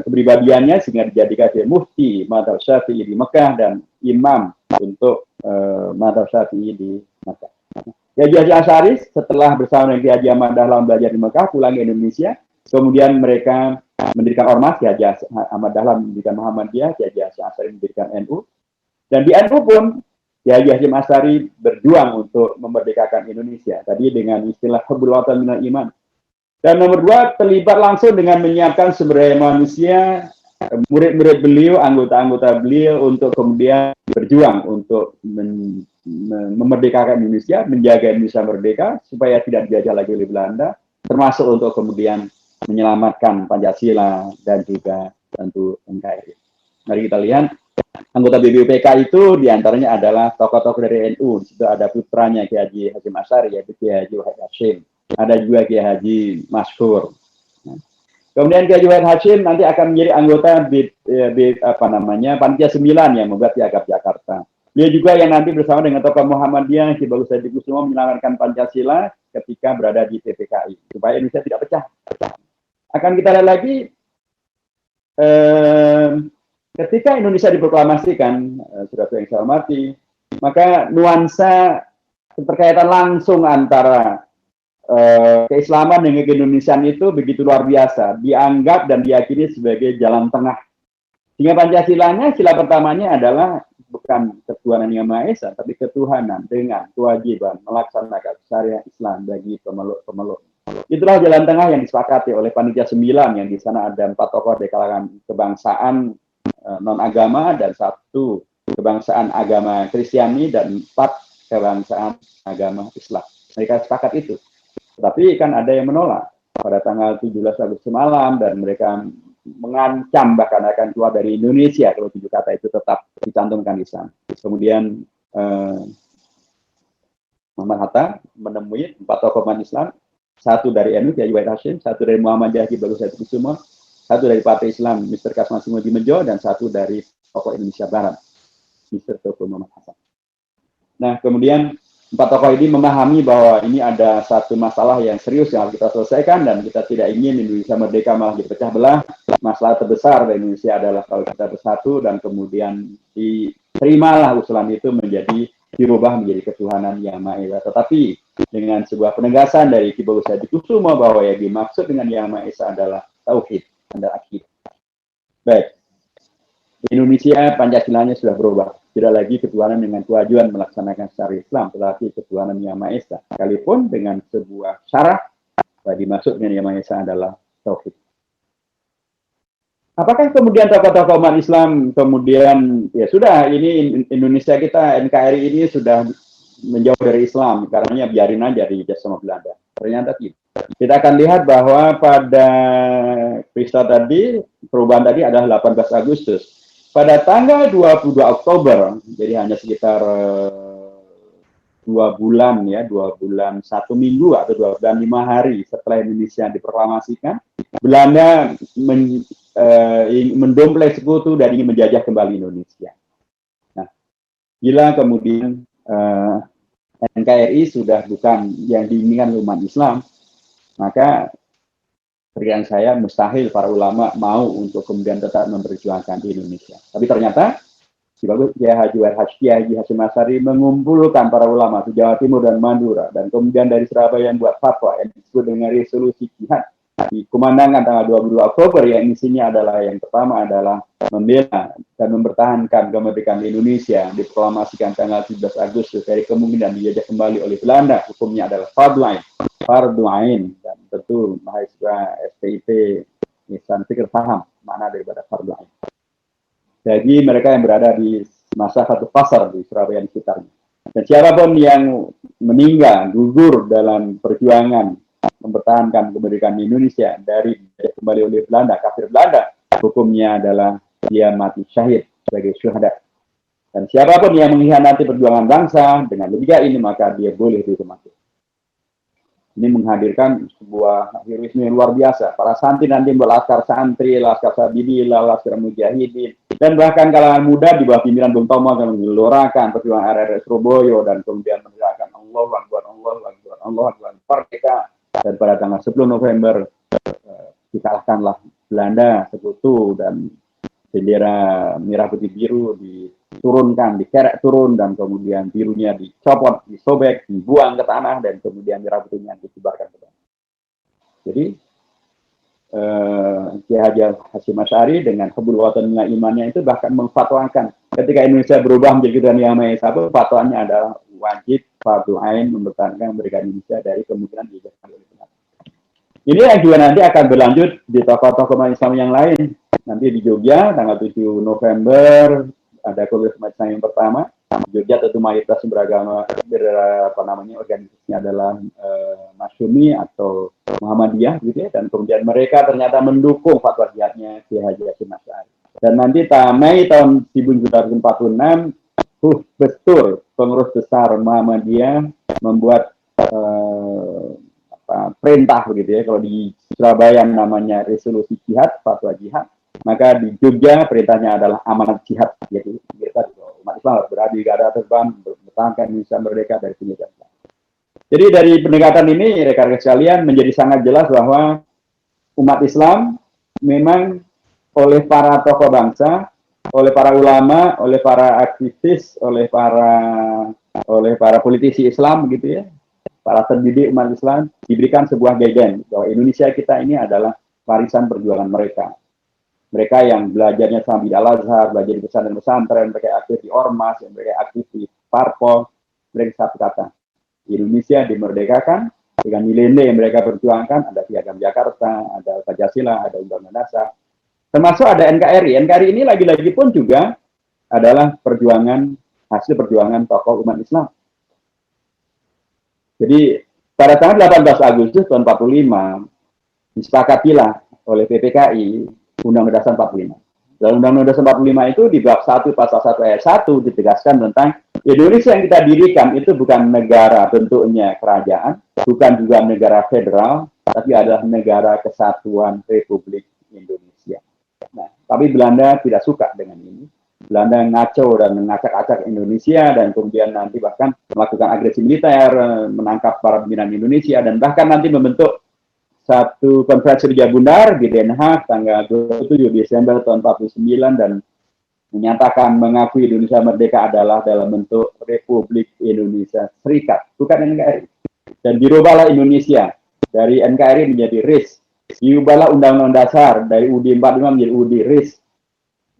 S1: kepribadiannya sehingga dijadikan dia mufti Madzhab Syafi'i di Mekah dan imam untuk Madzhab Syafi'i di Mekah. Kiai Haji Asy'ari setelah bersama dengan Kiai Haji Ahmad Dahlan belajar di Mekah, pulang ke Indonesia, kemudian mereka mendirikan ormas. Kiai Haji Ahmad Dahlan mendirikan Muhammadiyah, Kiai Haji Asy'ari mendirikan NU, dan di NU pun Kiai Haji Hasyim Asy'ari berjuang untuk memerdekakan Indonesia. Tadi dengan istilah hubbul watan minal iman. Dan nomor 2, terlibat langsung dengan menyiapkan sumber daya manusia, murid-murid beliau, anggota-anggota beliau untuk kemudian berjuang untuk memerdekakan Indonesia, menjaga Indonesia merdeka supaya tidak dijajah lagi oleh Belanda, termasuk untuk kemudian menyelamatkan Pancasila dan juga tentu NKRI. Mari kita lihat anggota BPUPK itu diantaranya adalah tokoh-tokoh dari NU. Di situ ada putranya Kiai Haji Hasyim Asy'ari, yaitu Kiai Haji Wahid Hasyim. Ada juga Kiai Haji Masyhur. Kemudian Kiai Haji Wahid Hasyim nanti akan menjadi anggota Panitia 9 yang membuat Piagam Jakarta. Dia juga yang nanti bersama dengan tokoh Muhammadiyah Ki Bagus Hadi Kusumo menyelamatkan Pancasila ketika berada di PPKI supaya Indonesia tidak pecah. Akan kita lihat lagi ketika Indonesia diproklamasikan, saudara yang saya hormati, maka nuansa keterkaitan langsung antara keislaman dengan keindonesiaan itu begitu luar biasa, dianggap dan diyakini sebagai jalan tengah. Sehingga Pancasilanya, sila pertamanya adalah bukan ketuhanan yang Maha Esa, tapi ketuhanan dengan kewajiban melaksanakan syariat Islam bagi pemeluk-pemeluk. Itulah jalan tengah yang disepakati oleh Panitia 9, yang di sana ada 4 tokoh dari kalangan kebangsaan non-agama dan 1 kebangsaan agama Kristiani dan 4 kebangsaan agama Islam. Mereka sepakat itu. Tapi kan ada yang menolak pada tanggal 17 Agustus malam, dan mereka mengancam bahkan akan keluar dari Indonesia kalau 7 kata itu tetap dicantumkan di sana. Kemudian Muhammad Hatta menemui 4 tokoh umat Islam, 1 dari NU Kiai Wahid Hashim, 1 dari Muhammadiyah Ki Bagus Hatikusuma, 1 dari Partai Islam Mr. Kasmasimo Dimejo, dan 1 dari tokoh Indonesia Barat Mr. Toko Muhammad Hasan. Nah, kemudian 4 tokoh ini memahami bahwa ini ada satu masalah yang serius yang harus kita selesaikan, dan kita tidak ingin Indonesia merdeka malah dipecah belah. Masalah terbesar dari Indonesia adalah kalau kita bersatu, dan kemudian diterimalah usulan itu dirubah menjadi ketuhanan yang Maha Esa. Tetapi dengan sebuah penegasan dari Ki Bagus Hatikusuma bahwa yang dimaksud dengan yang Maha Esa adalah tauhid, adalah akidah. Baik. Indonesia Pancasilanya sudah berubah. Tidak lagi ketuhanan dengan kewajiban melaksanakan syariat Islam, tetapi ketuhanan yang Maha Esa. Sekalipun dengan sebuah syarat, bahwa dimaksud dengan yang Maha Esa adalah tauhid. Apakah kemudian tokoh-tokoh umat Islam kemudian, ya sudah, ini Indonesia kita, NKRI ini sudah menjauh dari Islam, karenanya biarin aja dijajah sama Belanda. Ternyata tidak. Kita akan lihat bahwa pada peristiwa tadi, perubahan tadi adalah 18 Agustus. Pada tanggal 22 Oktober, jadi hanya sekitar 2 bulan ya, 2 bulan 1 minggu atau 2 bulan 5 hari setelah Indonesia diproklamasikan, Belanda mendompleng sekutu dan ingin menjajah kembali Indonesia. Nah, bila kemudian NKRI sudah bukan yang diinginkan umat Islam, maka perkiraan saya mustahil para ulama mau untuk kemudian tetap memperjuangkan di Indonesia. Tapi ternyata Kiai Haji Hashim Asy'ari mengumpulkan para ulama di Jawa Timur dan Madura, dan kemudian dari Surabaya yang buat fatwa yang disebut dengan resolusi jihad dikumandangkan tanggal 22 Oktober, yang isinya adalah, yang pertama adalah membela dan mempertahankan kemerdekaan Indonesia, diproklamasikan tanggal 17 Agustus dari kemungkinan dijajah kembali oleh Belanda. Hukumnya adalah fardu ain, dan tentu mahasiswa STIP Nisan Fikir paham mana daripada fardu ain bagi mereka yang berada di masa satu pasar di Surabaya dan sekitarnya. Dan siapapun yang meninggal, gugur dalam perjuangan mempertahankan kemerdekaan Indonesia dari kembali oleh Belanda, kafir Belanda, hukumnya adalah dia mati syahid sebagai syuhada. Dan siapapun yang mengkhianati perjuangan bangsa dengan logika ini, maka dia boleh dihukum mati. Ini menghadirkan sebuah heroisme yang luar biasa. Para santri nanti berlaskar santri, laskar sabidillah, laskar mujahidin, dan bahkan kalangan muda di bawah pimpinan Bung Tomo akan menggelorakan perjuangan RRS Surabaya, dan kemudian menegakkan Allahu Akbar, Allahu Akbar, Allahu Akbar, merdeka. Dan pada tanggal 10 November dikalahkanlah Belanda sekutu, dan bendera merah putih biru diturunkan, dikerek turun, dan kemudian birunya dicopot, disobek, dibuang ke tanah, dan kemudian merah putihnya disebarkan ke tanah. Jadi Kiai Haji Hashim Asy'ari dengan hubul watan dengan imannya itu bahkan memfatwakan ketika Indonesia berubah menjadi ketuhanan yang Maha Esa, fatwanya adalah wajib fardu ain mempertahankan kemerdekaan Indonesia dari kemungkinan dijajah oleh Belanda. Ini yang juga nanti akan berlanjut di tokoh-tokoh Islam yang lain. Nanti di Jogja tanggal 7 November ada Kongres Umat Islam yang pertama. Jogja tentu mayoritas beragama, organisasinya adalah Masyumi atau Muhammadiyah gitu ya, dan kemudian mereka ternyata mendukung fatwa jihadnya Kiai Haji Hashim Asy'ari. Dan nanti Mei tahun 1946 betul pengurus besar Muhammadiyah membuat perintah begitu ya, kalau di Surabaya namanya resolusi jihad, fatwa jihad, maka di Jogja perintahnya adalah amanat jihad, yaitu kita umat Islam harus berada di garda terdepan mempertahankan Indonesia merdeka dari penjajahan. Jadi dari pendekatan ini rekan-rekan sekalian menjadi sangat jelas bahwa umat Islam memang oleh para tokoh bangsa, oleh para ulama, oleh para aktivis, oleh para politisi Islam gitu ya, para terdidik umat Islam diberikan sebuah guidance bahwa Indonesia kita ini adalah warisan perjuangan mereka. Mereka yang belajarnya sama di Al-Azhar, belajar di pesantren-pesantren, mereka aktif di Ormas, mereka aktif di Parpol, mereka satu kata. Indonesia dimerdekakan dengan nilai-nilai yang mereka perjuangkan, ada Piagam Jakarta, ada Pancasila, ada Undang-Undang Dasar, termasuk ada NKRI. NKRI ini lagi-lagi pun juga adalah hasil perjuangan tokoh umat Islam. Jadi pada tanggal 18 Agustus tahun 45 disepakatilah oleh PPKI Undang-Undang Dasar 45. Dalam Undang-Undang Dasar 45 itu di bab 1 pasal 1 ayat 1 ditegaskan tentang Indonesia yang kita dirikan itu bukan negara bentuknya kerajaan, bukan juga negara federal, tapi adalah negara kesatuan Republik Indonesia. Nah, tapi Belanda tidak suka dengan ini. Belanda ngaco dan mengacak-acak Indonesia dan kemudian nanti bahkan melakukan agresi militer, menangkap para pimpinan Indonesia dan bahkan nanti membentuk satu konferensi Kerja Bundar di Den Haag tanggal 27 Desember tahun 49 dan menyatakan mengakui Indonesia merdeka adalah dalam bentuk Republik Indonesia Serikat, bukan NKRI. Dan dirubahlah Indonesia dari NKRI menjadi RIS. Diubahlah Undang-Undang Dasar dari UUD 45 menjadi UUD RIS.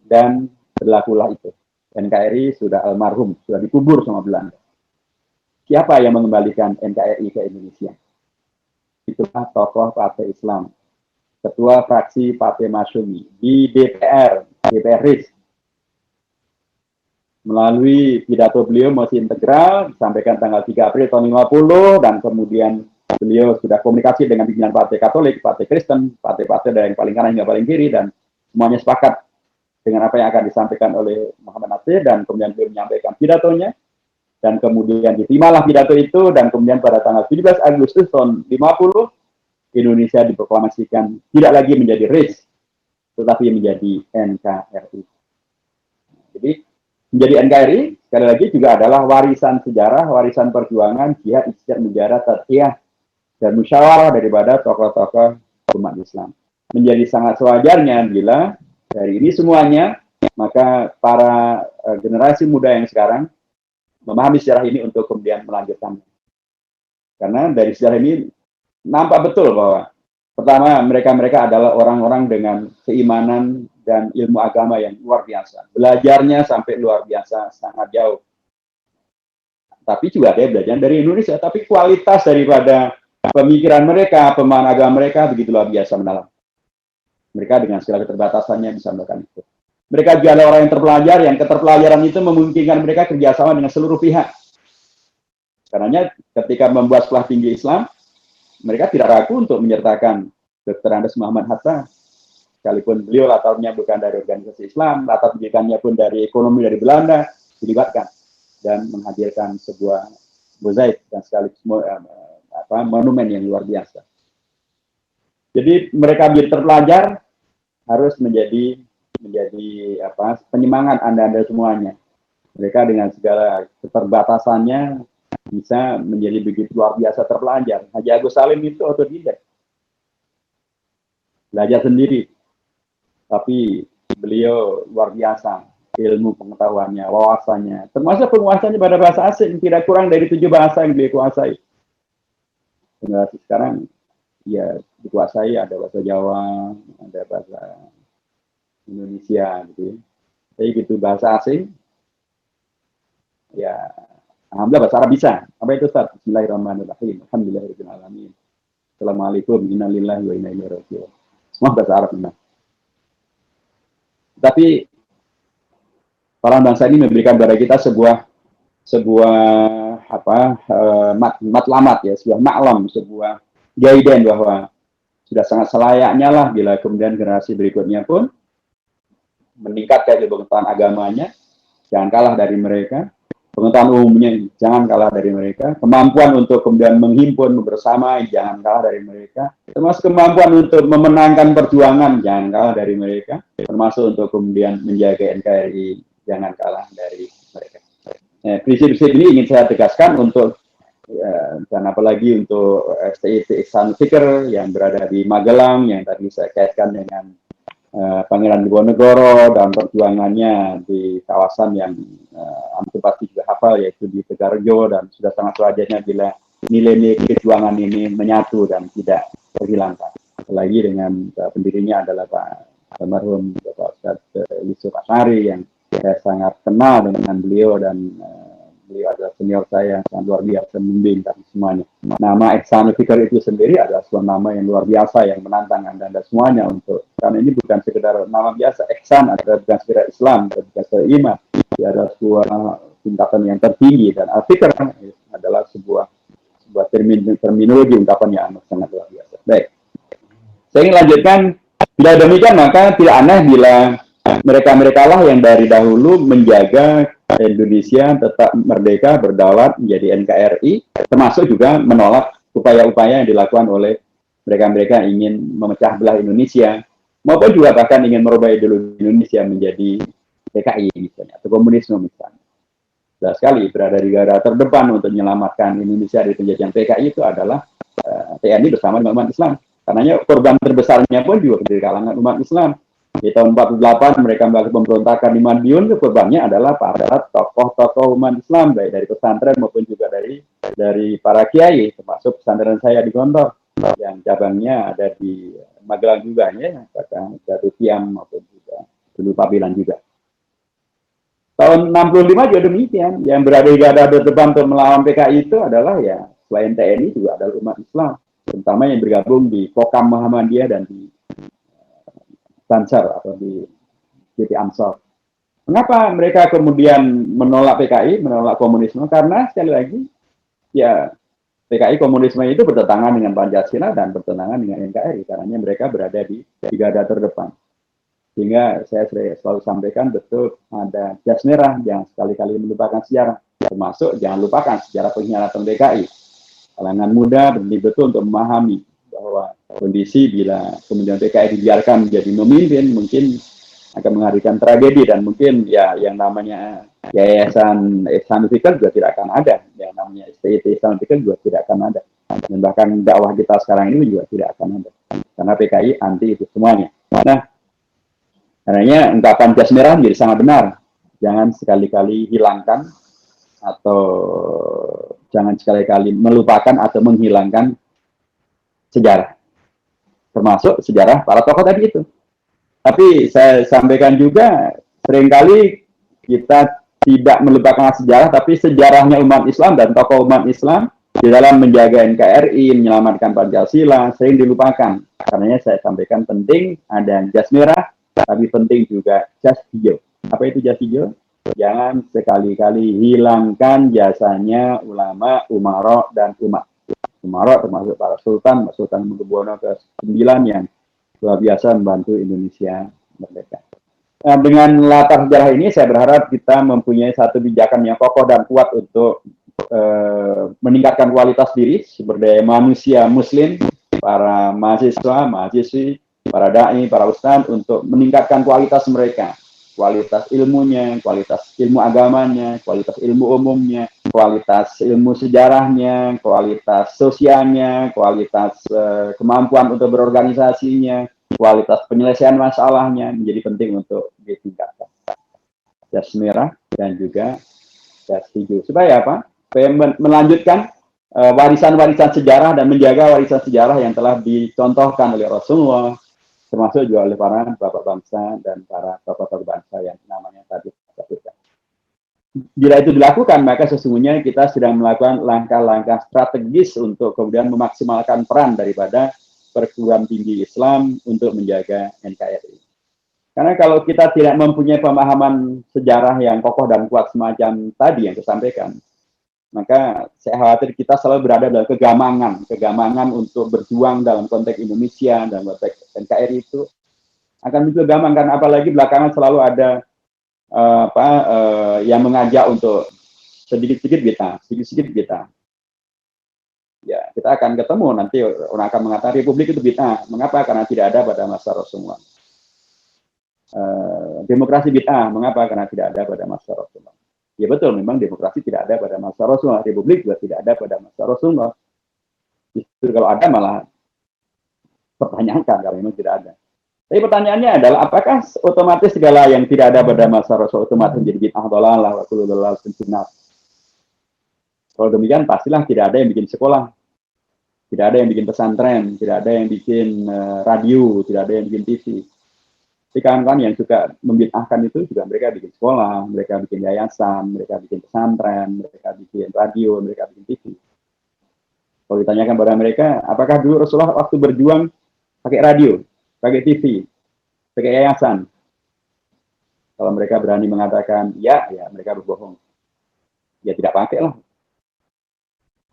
S1: Dan berlakulah itu. NKRI sudah almarhum, sudah dikubur sama Belanda. Siapa yang mengembalikan NKRI ke Indonesia? Itulah tokoh Partai Islam, ketua fraksi Partai Masyumi di DPR RIS. Melalui pidato beliau masih integral, disampaikan tanggal 3 April tahun 50, dan kemudian beliau sudah komunikasi dengan pimpinan Partai Katolik, Partai Kristen, partai-partai dari yang paling kanan hingga paling kiri, dan semuanya sepakat dengan apa yang akan disampaikan oleh Muhammad Nasir, dan kemudian beliau menyampaikan pidatonya, dan kemudian diterimalah pidato itu, dan kemudian pada tanggal 17 Agustus tahun 50, Indonesia diproklamasikan tidak lagi menjadi RIS, tetapi menjadi NKRI. Jadi, menjadi NKRI, sekali lagi juga adalah warisan sejarah, warisan perjuangan, jihad, ijtihad, mujahadah, tadhiyah, dan musyawarah daripada tokoh-tokoh umat Islam. Menjadi sangat sewajarnya bila dari ini semuanya, maka para generasi muda yang sekarang memahami sejarah ini untuk kemudian melanjutkan. Karena dari sejarah ini nampak betul bahwa pertama mereka adalah orang-orang dengan keimanan dan ilmu agama yang luar biasa. Belajarnya sampai luar biasa, sangat jauh. Tapi juga ada belajar dari Indonesia, tapi kualitas daripada pemikiran mereka, pemahaman agama mereka begitu luar biasa mendalam. Mereka dengan segala keterbatasannya bisa melakukan itu. Mereka juga adalah orang yang terpelajar, yang keterpelajaran itu memungkinkan mereka kerjasama dengan seluruh pihak. Karena ketika membuat sekolah tinggi Islam, mereka tidak ragu untuk menyertakan Dr. Andes Muhammad Hatta, sekalipun beliau latarnya bukan dari organisasi Islam, latar pendidikannya pun dari ekonomi dari Belanda, dilibatkan dan menghadirkan sebuah mozaik dan sekaligus monumen yang luar biasa. Jadi mereka biar terpelajar harus menjadi penyemangat Anda semuanya. Mereka dengan segala keterbatasannya bisa menjadi begitu luar biasa terpelajar. Haji Agus Salim itu otodidak, belajar sendiri, tapi beliau luar biasa ilmu pengetahuannya, wawasannya, termasuk penguasanya pada bahasa asing, tidak kurang dari 7 bahasa yang beliau kuasai. Generasi sekarang ya dikuasai, ada bahasa Jawa, ada bahasa Indonesia gitu. Jadi gitu bahasa asing ya alhamdulillah bahasa Arab bisa. Apa itu Ustaz? Bismillahirrahmanirrahim. Alhamdulillahirabbil alamin. Assalamualaikum innalillahi wa inna ilaihi raji'un. Semua bahasa Arab benar. Tapi para bangsa ini memberikan kepada kita sebuah matlamat ya, sebuah maklam, sebuah gaiden bahwa sudah sangat selayaknya lah bila kemudian generasi berikutnya pun meningkatkan ilmu pengetahuan agamanya, jangan kalah dari mereka, pengetahuan umumnya jangan kalah dari mereka, kemampuan untuk kemudian menghimpun bersama jangan kalah dari mereka, termasuk kemampuan untuk memenangkan perjuangan jangan kalah dari mereka, termasuk untuk kemudian menjaga NKRI jangan kalah dari mereka. Prinsip-prinsip ini ingin saya tegaskan untuk dan apalagi untuk STIT Ihsan Fikr yang berada di Magelang, yang tadi saya kaitkan dengan Pangeran Diponegoro dan perjuangannya di kawasan yang antum pasti juga hafal, yaitu di Tegarjo, dan sudah sangat wajarnya bila nilai-nilai kejuangan ini menyatu dan tidak terhilangkan. Apalagi dengan pendirinya adalah Pak almarhum Bapak Ustadz Yusuf Asyari yang saya sangat kenal dengan beliau, dan beliau adalah senior saya yang sangat luar biasa membimbing semuanya. Nama Ihsanul Fikr itu sendiri adalah sebuah nama yang luar biasa yang menantang Anda semuanya untuk, karena ini bukan sekedar nama biasa. Ihsan adalah bukan sekedar Islam, bukan sekedar iman. Dia adalah sebuah tingkatan yang tertinggi, dan al-fikr adalah sebuah terminologi ungkapan yang sangat luar biasa. Baik, saya ingin lanjutkan. Bila demikian, maka tidak aneh bila mereka-mereka lah yang dari dahulu menjaga Indonesia tetap merdeka, berdaulat, menjadi NKRI, termasuk juga menolak upaya-upaya yang dilakukan oleh mereka-mereka ingin memecah belah Indonesia, maupun juga bahkan ingin merubah ideologi Indonesia menjadi PKI misalnya, atau komunisme misalnya. Jelas sekali berada di garda terdepan untuk menyelamatkan Indonesia dari penjajahan PKI itu adalah TNI bersama dengan umat Islam. Karena korban terbesarnya pun juga dari kalangan umat Islam. Di tahun 48 mereka melakukan pemberontakan di Madiun, korbannya adalah para tokoh-tokoh umat Islam, baik dari pesantren maupun juga dari para kiai, termasuk pesantren saya di Gondor, yang cabangnya ada di Magelang juga, ya, Jatuh Tiam maupun juga dulu Pabilan juga. Tahun 65 juga demikian, yang berada di garda terdepan untuk melawan PKI itu adalah ya selain TNI juga adalah umat Islam, terutama yang bergabung di Kokam Muhammadiyah dan di Bansar atau di JP Ansor. Mengapa mereka kemudian menolak PKI, menolak komunisme? Karena sekali lagi, ya PKI komunisme itu bertentangan dengan Pancasila dan bertentangan dengan NKRI, karena mereka berada di garda terdepan. Sehingga saya selalu sampaikan betul ada jas merah yang sekali-kali melupakan sejarah, termasuk jangan lupakan sejarah pengkhianatan PKI. Kalangan muda berhenti betul untuk memahami bahwa kondisi bila kemudian PKI dibiarkan menjadi memimpin mungkin akan menghadirkan tragedi, dan mungkin ya yang namanya Yayasan Ihsanul Fikr juga tidak akan ada, yang namanya STIT Ihsanul Fikr juga tidak akan ada, dan bahkan dakwah kita sekarang ini juga tidak akan ada, karena PKI anti itu semuanya. Nah, karenanya ungkapan jas merah menjadi sangat benar. Jangan sekali-kali hilangkan atau jangan sekali-kali melupakan atau menghilangkan sejarah, termasuk sejarah para tokoh tadi itu. Tapi saya sampaikan juga, seringkali kita tidak melupakan sejarah, tapi sejarahnya umat Islam dan tokoh umat Islam di dalam menjaga NKRI, menyelamatkan Pancasila, sering dilupakan. Karenanya saya sampaikan penting ada jas merah, tapi penting juga jas hijau. Apa itu jas hijau? Jangan sekali-kali hilangkan jasanya ulama, umara, dan umat. Umara termasuk para sultan, Sultan Hamengkubuwono ke-9 yang luar biasa membantu Indonesia merdeka. Nah, dengan latar sejarah ini, saya berharap kita mempunyai satu pijakan yang kokoh dan kuat untuk meningkatkan kualitas diri, sumber daya manusia Muslim, para mahasiswa, mahasiswi, para dai, para ustadz, untuk meningkatkan kualitas mereka, kualitas ilmunya, kualitas ilmu agamanya, kualitas ilmu umumnya, kualitas ilmu sejarahnya, kualitas sosialnya, kualitas kemampuan untuk berorganisasinya, kualitas penyelesaian masalahnya menjadi penting untuk ditingkatkan. Jas merah dan juga jas hijau. Supaya apa? Supaya melanjutkan warisan-warisan sejarah dan menjaga warisan sejarah yang telah dicontohkan oleh Rasulullah, termasuk juga oleh para bapak bangsa dan para tokoh-tokoh bangsa yang namanya tadi saya sebutkan. Bila itu dilakukan, maka sesungguhnya kita sedang melakukan langkah-langkah strategis untuk kemudian memaksimalkan peran daripada perguruan tinggi Islam untuk menjaga NKRI. Karena kalau kita tidak mempunyai pemahaman sejarah yang kokoh dan kuat semacam tadi yang saya sampaikan, maka saya khawatir kita selalu berada dalam kegamangan untuk berjuang dalam konteks Indonesia, dalam konteks NKRI itu akan muncul gamang, kan apalagi belakangan selalu ada yang mengajak untuk sedikit-sedikit kita. Ya, kita akan ketemu nanti orang akan mengatakan Republik itu bid'ah. Mengapa? Karena tidak ada pada masa Rasulullah. Demokrasi bid'ah. Mengapa? Karena tidak ada pada masa Rasulullah. Ya betul, memang demokrasi tidak ada pada masa Rasulullah. Republik juga tidak ada pada masa Rasulullah. Justru kalau ada malah pertanyakan kalau memang tidak ada. Tapi pertanyaannya adalah apakah otomatis segala yang tidak ada pada masa Rasul otomatis menjadi bid'ah, dhalalah, wa kullu dhalalatin finnar? Kalau demikian pastilah tidak ada yang bikin sekolah, tidak ada yang bikin pesantren, tidak ada yang bikin radio, tidak ada yang bikin TV. kawan-kawan yang juga membid'ahkan itu juga mereka bikin sekolah, mereka bikin yayasan, mereka bikin pesantren, mereka bikin radio, mereka bikin TV. Kalau ditanyakan pada mereka, apakah dulu Rasulullah waktu berjuang pakai radio, pakai TV, pakai yayasan? Kalau mereka berani mengatakan ya, ya mereka berbohong. Ya tidak pakai lah.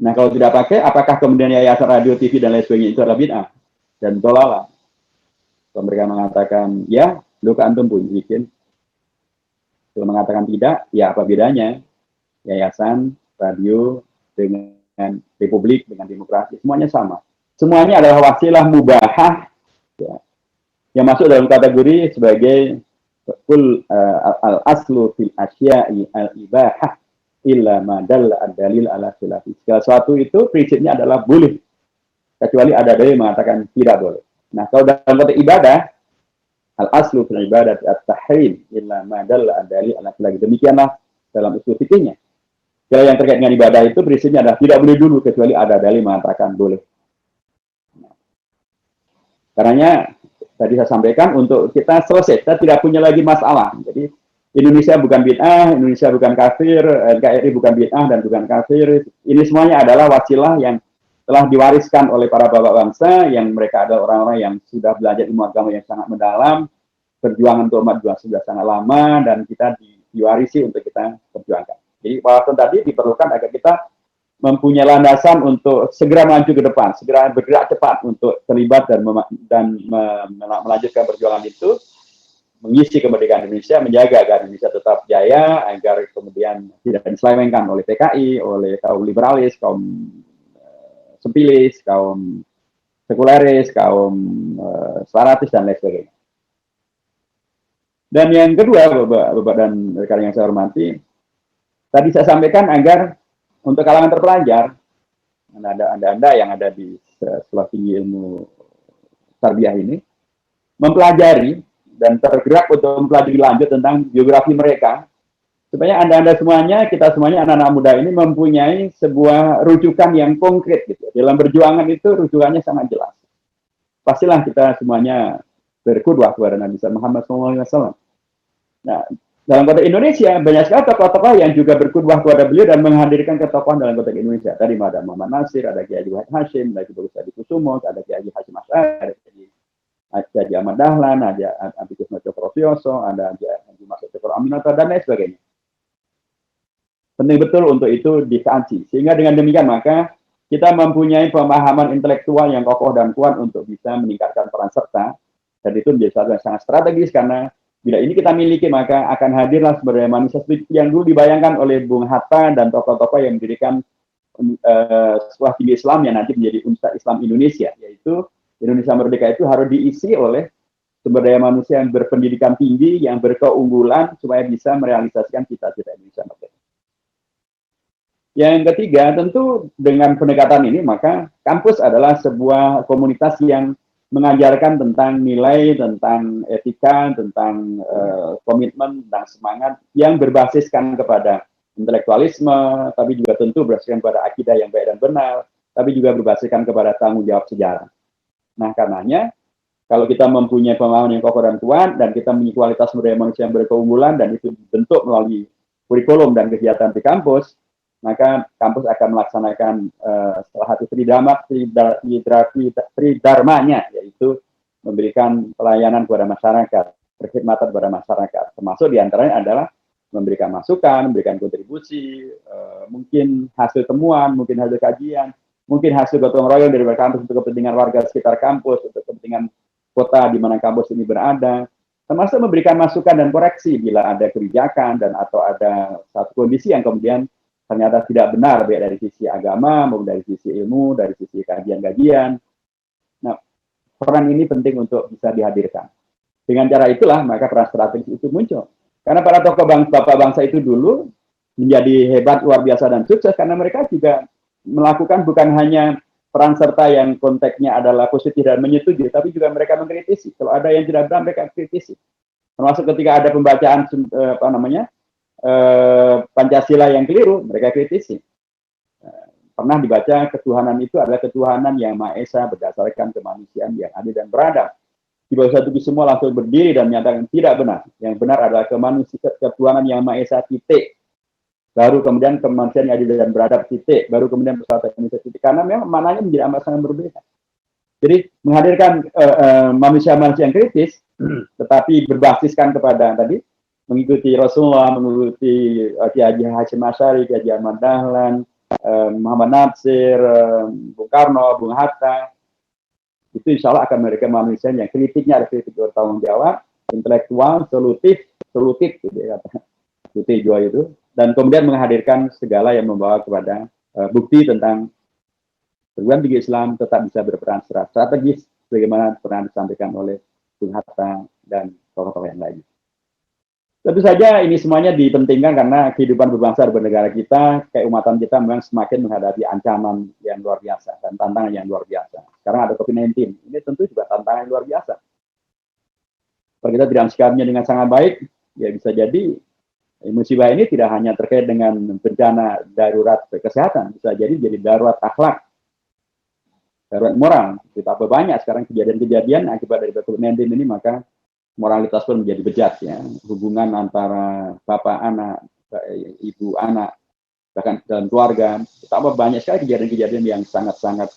S1: Nah kalau tidak pakai, apakah kemudian yayasan radio, TV dan lain sebagainya itu adalah bid'ah dan dolalah? Kalau mereka mengatakan ya, lu ke antum pun bikin. Kalau mengatakan tidak, ya apa bedanya? Yayasan, radio, dengan republik, dengan demokrasi, semuanya sama. Semuanya adalah wasilah mubahah ya, yang masuk dalam kategori sebagai kul al-aslu fil asya'i al-ibahah illa ma dalla ad-dalil ala khilafi. Segala sesuatu itu prinsipnya adalah boleh, kecuali ada dalil mengatakan tidak boleh. Nah, kalau dalam konteks ibadah, al-aslu fil ibadah at-tahrim illa ma dalla ad-dalil ala khilafi. Demikianlah dalam usul fikihnya. Kalau yang terkait dengan ibadah itu prinsipnya adalah tidak boleh dulu kecuali ada dalil mengatakan boleh. Nah, karenanya tadi saya sampaikan untuk kita selesai, kita tidak punya lagi masalah. Jadi Indonesia bukan bid'ah, Indonesia bukan kafir, NKRI bukan bid'ah dan bukan kafir. Ini semuanya adalah wasilah yang telah diwariskan oleh para bapak bangsa, yang mereka adalah orang-orang yang sudah belajar ilmu agama yang sangat mendalam, perjuangan untuk umat juga sudah sangat lama, dan kita diwarisi untuk kita perjuangkan. Jadi walaupun tadi diperlukan agar kita mempunyai landasan untuk segera maju ke depan, segera bergerak cepat untuk terlibat dan melanjutkan perjuangan itu, mengisi kemerdekaan Indonesia, menjaga agar Indonesia tetap jaya, agar kemudian tidak diselewengkan oleh PKI, oleh kaum liberalis, kaum sempilis, kaum sekuleris, kaum separatis, dan lain sebagainya. Dan yang kedua, Bapak dan rekan yang saya hormati, tadi saya sampaikan agar untuk kalangan terpelajar, Anda yang ada di Sekolah Tinggi Ilmu Tarbiyah ini, mempelajari dan tergerak untuk mempelajari lanjut tentang biografi mereka, supaya Anda semuanya, kita semuanya anak-anak muda ini mempunyai sebuah rujukan yang konkret gitu. Dalam perjuangan itu rujukannya sangat jelas. Pastilah kita semuanya berqudwah kepada Nabi Muhammad SAW. Nah, dalam konteks Indonesia, banyak sekali tokoh-tokoh yang juga berqudwah kepada beliau dan menghadirkan ketokohan dalam konteks Indonesia. Tadi ada Muhammad Nasir, ada Kiai Haji Hashim, ada Kiai Haji Kusumo, ada Kiai Haji Asy'ari, ada Kiai Ahmad Dahlan, ada Abi Kusno Cokrosioso, ada Haji Masud Cokro Aminoto, dan lain sebagainya. Penting betul untuk itu dikaji. Sehingga dengan demikian maka kita mempunyai pemahaman intelektual yang kokoh dan kuat untuk bisa meningkatkan peran serta. Dan itu menjadi sesuatu yang sangat strategis, karena bila ini kita miliki, maka akan hadirlah sumber daya manusia yang dulu dibayangkan oleh Bung Hatta dan tokoh-tokoh yang mendirikan sekolah tinggi Islam yang nanti menjadi Universitas Islam Indonesia, yaitu Indonesia Merdeka itu harus diisi oleh sumber daya manusia yang berpendidikan tinggi, yang berkeunggulan, supaya bisa merealisasikan cita-cita Indonesia Merdeka. Yang ketiga, tentu dengan pendekatan ini, maka kampus adalah sebuah komunitas yang mengajarkan tentang nilai, tentang etika, tentang komitmen, tentang semangat yang berbasiskan kepada intelektualisme, tapi juga tentu berbasiskan kepada akidah yang baik dan benar, tapi juga berbasiskan kepada tanggung jawab sejarah. Nah, karenanya kalau kita mempunyai pemahaman yang kokoh dan kuat, dan kita mempunyai kualitas sumber daya manusia yang berkeunggulan, dan itu dibentuk melalui kurikulum dan kegiatan di kampus, maka kampus akan melaksanakan salah satu tridharmanya, yaitu memberikan pelayanan kepada masyarakat, berkhidmatan kepada masyarakat. Termasuk diantaranya adalah memberikan masukan, memberikan kontribusi, mungkin hasil temuan, mungkin hasil kajian, mungkin hasil gotong royong dari kampus untuk kepentingan warga sekitar kampus, untuk kepentingan kota di mana kampus ini berada, termasuk memberikan masukan dan koreksi bila ada kebijakan dan atau ada satu kondisi yang kemudian ternyata tidak benar, baik dari sisi agama maupun dari sisi ilmu, dari sisi kajian-kajian. Nah, peran ini penting untuk bisa dihadirkan. Dengan cara itulah maka peran strategis itu muncul. Karena para tokoh bapak bangsa itu dulu menjadi hebat, luar biasa, dan sukses karena mereka juga melakukan bukan hanya peran serta yang konteksnya adalah positif dan menyetujui, tapi juga mereka mengkritisi. Kalau ada yang tidak benar, mereka kritisi. Termasuk ketika ada pembacaan Pancasila yang keliru, mereka kritisi. Pernah dibaca ketuhanan itu adalah ketuhanan yang Maha Esa berdasarkan kemanusiaan yang adil dan beradab. di bawah satu semua langsung berdiri dan menyatakan tidak benar. Yang benar adalah kemanusiaan ketuhanan yang Maha Esa titik. Baru kemudian kemanusiaan yang adil dan beradab titik. Baru kemudian persatuan Indonesia titik. Karena memang maknanya menjadi amat sangat berbeda. Jadi menghadirkan manusia-manusia yang kritis, tetapi berbasiskan kepada tadi mengikuti Rasulullah, mengikuti Kiai Haji Hashim Asy'ari, Kiai Haji Ahmad Dahlan, Muhammad Natsir, Bung Karno, Bung Hatta, itu insya Allah akan memberikan manusia yang kritiknya ada kritik bertanggung jawab, intelektual, solutif gitu ya kata Tejo itu, dan kemudian menghadirkan segala yang membawa kepada bukti tentang perguruan tinggi Islam tetap bisa berperan secara strategis, bagaimana pernah disampaikan oleh Bung Hatta dan tokoh-tokoh yang lain. Tentu saja ini semuanya dipentingkan karena kehidupan berbangsa dan bernegara kita, keumatan kita memang semakin menghadapi ancaman yang luar biasa dan tantangan yang luar biasa. Sekarang ada COVID-19, ini tentu juga tantangan yang luar biasa. Kalau kita tidak sikapnya dengan sangat baik, ya bisa jadi musibah ini tidak hanya terkait dengan bencana darurat kesehatan, bisa jadi darurat akhlak, darurat moral. Betapa banyak sekarang kejadian-kejadian akibat dari COVID-19 ini, maka moralitas pun menjadi bejat ya. Hubungan antara bapak anak, ibu anak, bahkan dalam keluarga, betapa banyak sekali kejadian-kejadian yang sangat-sangat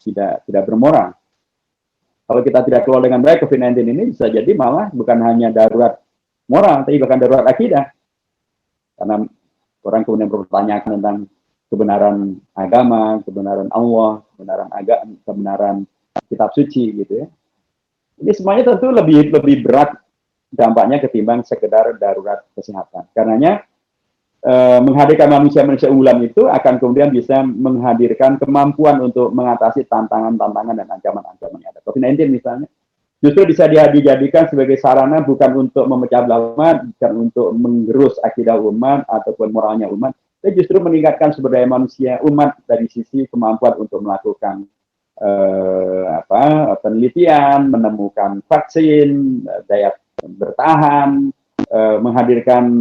S1: tidak bermoral. Kalau kita tidak keluar dengan baik COVID-19 ini, bisa jadi malah bukan hanya darurat moral, tapi bahkan darurat akidah. Karena orang kemudian bertanya tentang kebenaran agama, kebenaran Allah, kebenaran kitab suci gitu ya. Ini semuanya tentu lebih berat dampaknya ketimbang sekedar darurat kesehatan. Karenanya menghadirkan manusia-manusia unggulan itu akan kemudian bisa menghadirkan kemampuan untuk mengatasi tantangan-tantangan dan ancaman-ancaman yang ada. COVID-19 misalnya, justru bisa dijadikan sebagai sarana bukan untuk memecah belah umat, bukan untuk menggerus akidah umat ataupun moralnya umat, tapi justru meningkatkan sumber daya manusia umat dari sisi kemampuan untuk melakukan penelitian, menemukan vaksin, daya bertahan, menghadirkan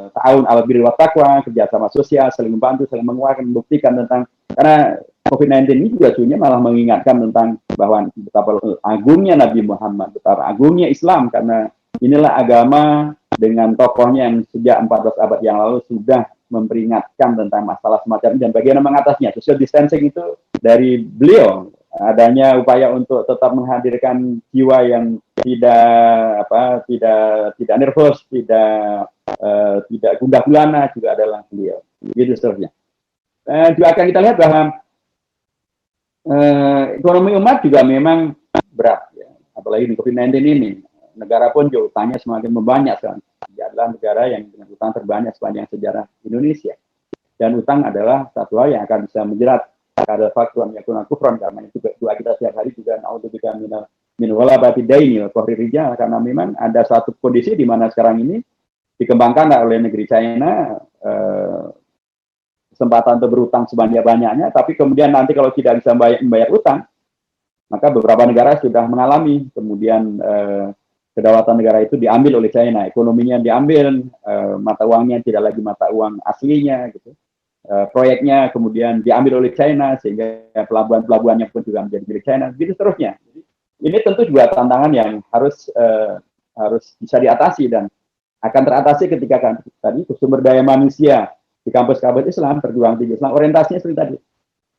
S1: ta'awun 'alal birri wat taqwa, kerjasama sosial, saling membantu, saling menguatkan, membuktikan tentang, karena COVID-19 ini juga sebenarnya malah mengingatkan tentang bahwa betapa agungnya Nabi Muhammad, betapa agungnya Islam, karena inilah agama dengan tokohnya yang sejak 14 abad yang lalu sudah memperingatkan tentang masalah semacam ini dan bagaimana mengatasinya. Social distancing itu dari beliau, adanya upaya untuk tetap menghadirkan jiwa yang tidak nervous, tidak gundah gulana juga adalah beliau. Gitu seterusnya. Juga akan kita lihat bahwa ekonomi umat juga memang berat, ya. Apalagi di COVID-19 ini. Negara pun juga utangnya semakin membanyak sekarang. Dia adalah negara yang dengan utang terbanyak sepanjang sejarah Indonesia. Dan utang adalah satu hal yang akan bisa menjerat kada faktuan yakuna kufran, karena itu doa kita setiap hari juga naudzubillah min ghalabati daini wa qahri rijal, karena memang ada satu kondisi di mana sekarang ini dikembangkan oleh negeri China kesempatan untuk berutang sebanyak-banyaknya, tapi kemudian nanti kalau tidak bisa membayar utang, maka beberapa negara sudah mengalami kemudian kedaulatan negara itu diambil oleh China, ekonominya diambil, mata uangnya tidak lagi mata uang aslinya, gitu. Proyeknya kemudian diambil oleh China sehingga pelabuhan-pelabuhannya pun juga menjadi milik China, gitu terusnya. Jadi, ini tentu juga tantangan yang harus bisa diatasi dan akan teratasi ketika tadi sumber daya manusia di kampus-kampus Islam, perguruan tinggi Islam, orientasinya seperti tadi,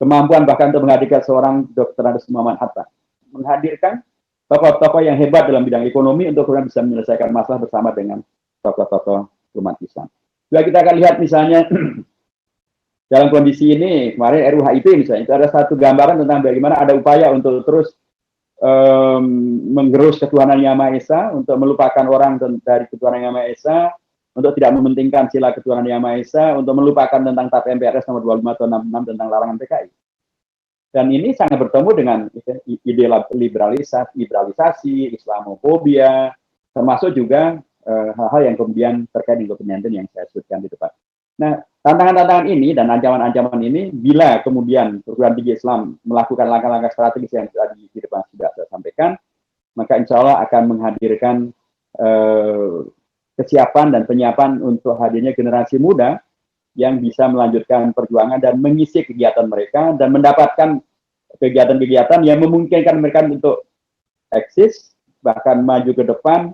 S1: kemampuan bahkan untuk menghadirkan seorang Dr. Andes Muhammad Hatta, menghadirkan tokoh-tokoh yang hebat dalam bidang ekonomi untuk kemudian bisa menyelesaikan masalah bersama dengan tokoh-tokoh umat Islam. Juga kita akan lihat misalnya dalam kondisi ini, kemarin RUHIP misalnya, itu ada satu gambaran tentang bagaimana ada upaya untuk terus menggerus ketuhanan Yang Maha Esa, untuk melupakan orang dari ketuhanan Yang Maha Esa, untuk tidak mementingkan sila ketuhanan Yang Maha Esa, untuk melupakan tentang TAP MPRS nomor 25 tahun 66 tentang larangan PKI. Dan ini sangat bertemu dengan ide liberalisasi, Islamofobia, termasuk juga hal-hal yang kemudian terkait dengan COVID-19 yang saya sebutkan di depan. Nah, tantangan-tantangan ini dan ancaman-ancaman ini, bila kemudian perguruan tinggi Islam melakukan langkah-langkah strategis yang tadi di depan sudah saya sampaikan, maka insya Allah akan menghadirkan kesiapan dan penyiapan untuk hadirnya generasi muda yang bisa melanjutkan perjuangan dan mengisi kegiatan mereka dan mendapatkan kegiatan-kegiatan yang memungkinkan mereka untuk eksis, bahkan maju ke depan,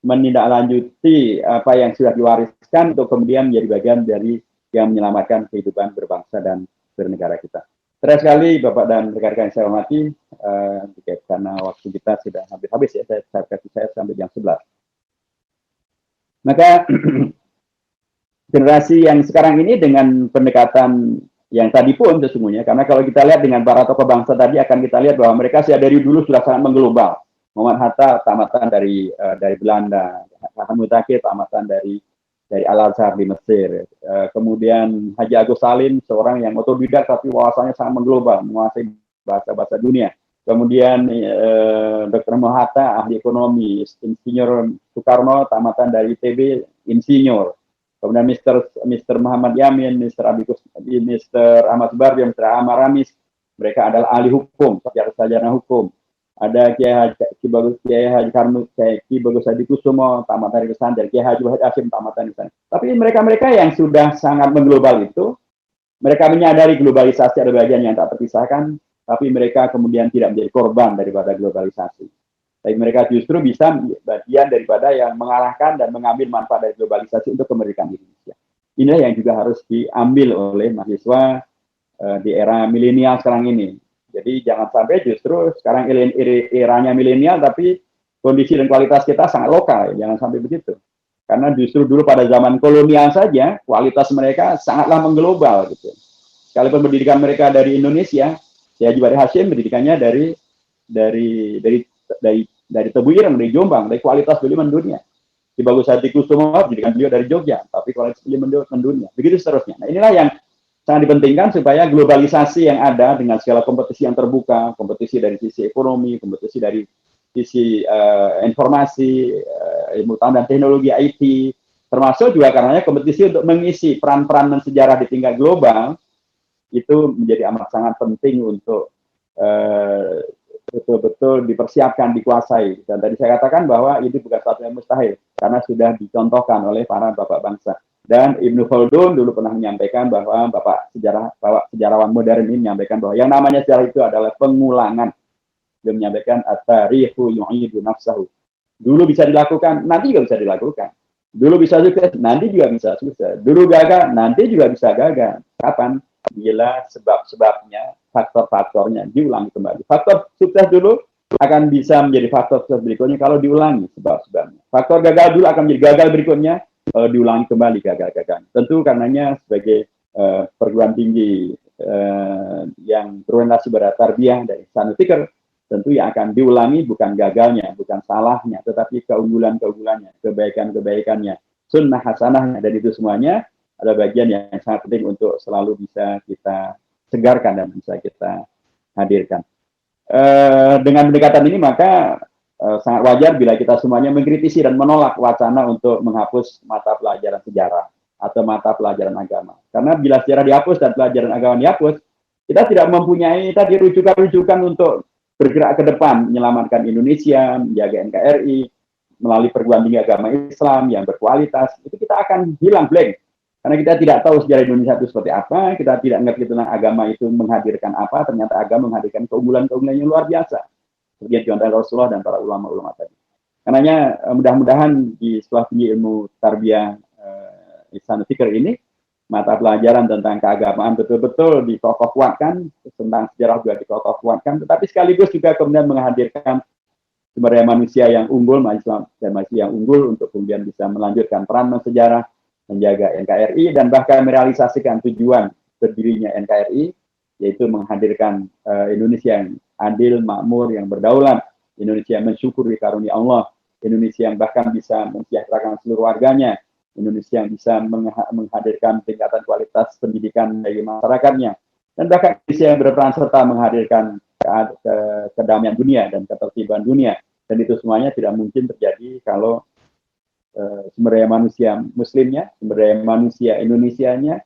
S1: menindaklanjuti apa yang sudah diwariskan untuk kemudian menjadi bagian dari yang menyelamatkan kehidupan berbangsa dan bernegara kita. Terima sekali Bapak dan rekan-rekan yang saya hormati, karena waktu kita sudah hampir habis ya, saya sampai jam 11. Maka generasi yang sekarang ini dengan pendekatan yang tadi pun sesungguhnya, karena kalau kita lihat dengan para tokoh bangsa tadi akan kita lihat bahwa mereka dari dulu sudah sangat mengglobal. Muhammad Hatta tamatan dari Belanda, Hasan Mutakhir tamatan dari Al-Azhar di Mesir. Kemudian Haji Agus Salim seorang yang otodidak tapi wawasannya sangat mengglobal, menguasai bahasa-bahasa dunia. Kemudian Dr. Muhammad Hatta ahli ekonomi, Insinyur Soekarno tamatan dari ITB, insinyur. Kemudian Mr. Muhammad Yamin, Mr. Ahmad Subardi, Mr. Ahmad Ramis, mereka adalah ahli hukum, sarjana hukum. Ada Kiai Bagus Hadi Kusumo, tamatan dari Pesantren, Kiai Haji Wahid Hasyim, tamatan dari Pesantren. Tapi mereka-mereka yang sudah sangat mengglobal itu, mereka menyadari globalisasi ada bagian yang tak terpisahkan, tapi mereka kemudian tidak menjadi korban daripada globalisasi. Tapi mereka justru bisa bagian daripada yang mengalahkan dan mengambil manfaat dari globalisasi untuk kemerdekaan Indonesia. Inilah yang juga harus diambil oleh mahasiswa di era milenial sekarang ini. Jadi jangan sampai justru sekarang eranya milenial tapi kondisi dan kualitas kita sangat lokal. Jangan sampai begitu. Karena justru dulu pada zaman kolonial saja kualitas mereka sangatlah mengglobal gitu. Sekalipun pendidikan mereka dari Indonesia, Haji Wahid Hasyim pendidikannya dari Tebu Ireng, dari Jombang, dari kualitas beliau mendunia. Di Bagus Hadi Kusumo, pendidikan beliau dari Jogja, tapi kualitas beliau mendunia. Begitu seterusnya. Nah inilah yang sangat dipentingkan supaya globalisasi yang ada dengan segala kompetisi yang terbuka, kompetisi dari sisi ekonomi, kompetisi dari sisi informasi, ilmu pengetahuan dan teknologi IT, termasuk juga karenanya kompetisi untuk mengisi peran-peran dan sejarah di tingkat global, itu menjadi amat sangat penting untuk betul-betul dipersiapkan, dikuasai. Dan tadi saya katakan bahwa ini bukan sesuatu yang mustahil, karena sudah dicontohkan oleh para bapak bangsa. Dan Ibnu Khaldun dulu pernah menyampaikan bahwa bapak sejarawan modern ini menyampaikan bahwa yang namanya sejarah itu adalah pengulangan. Dia menyampaikan at-tarikhu yu'idu nafsahu. Dulu bisa dilakukan, nanti juga bisa dilakukan. Dulu bisa sukses, nanti juga bisa sukses. Dulu gagal, nanti juga bisa gagal. Kapan? Bila sebab-sebabnya, faktor-faktornya diulangi kembali. Faktor sukses dulu akan bisa menjadi faktor sukses berikutnya kalau diulangi sebab-sebabnya. Faktor gagal dulu akan menjadi gagal berikutnya kalau diulangi kembali gagal-gagal. Tentu karenanya sebagai perguruan tinggi yang berorientasi pada tarbiyah dari Islamic Fikr, tentu yang akan diulangi bukan gagalnya, bukan salahnya, tetapi keunggulan-keunggulannya, kebaikan-kebaikannya, sunnah hasanahnya, dan itu semuanya ada bagian yang sangat penting untuk selalu bisa kita segarkan dan bisa kita hadirkan. Dengan pendekatan ini maka sangat wajar bila kita semuanya mengkritisi dan menolak wacana untuk menghapus mata pelajaran sejarah atau mata pelajaran agama. Karena bila sejarah dihapus dan pelajaran agama dihapus, kita tidak mempunyai tadi rujukan-rujukan untuk bergerak ke depan, menyelamatkan Indonesia, menjaga NKRI, melalui perguruan tinggi agama Islam yang berkualitas, itu kita akan hilang blank. Karena kita tidak tahu sejarah Indonesia itu seperti apa, kita tidak mengerti tentang agama itu menghadirkan apa, ternyata agama menghadirkan keunggulan-keunggulan yang luar biasa. Seperti yang dicontohkan Rasulullah dan para ulama-ulama tadi. Karenanya mudah-mudahan di Sekolah Tinggi Ilmu Tarbiyah Islamic Fikr ini, mata pelajaran tentang keagamaan betul-betul dikokoh kuatkan, tentang sejarah juga dikokoh kuatkan, tetapi sekaligus juga kemudian menghadirkan sumber daya manusia yang unggul, mahasiswa dan mahasiswa yang unggul untuk kemudian bisa melanjutkan peran sejarah, menjaga NKRI, dan bahkan merealisasikan tujuan berdirinya NKRI, yaitu menghadirkan Indonesia yang adil, makmur, yang berdaulat, Indonesia yang mensyukuri karunia Allah, Indonesia yang bahkan bisa mensejahterakan seluruh warganya, Indonesia yang bisa menghadirkan tingkatan kualitas pendidikan bagi masyarakatnya, dan bahkan Indonesia yang berperan serta menghadirkan kedamaian dunia dan ketertiban dunia. Dan itu semuanya tidak mungkin terjadi kalau sumber daya manusia muslimnya, sumber daya manusia Indonesianya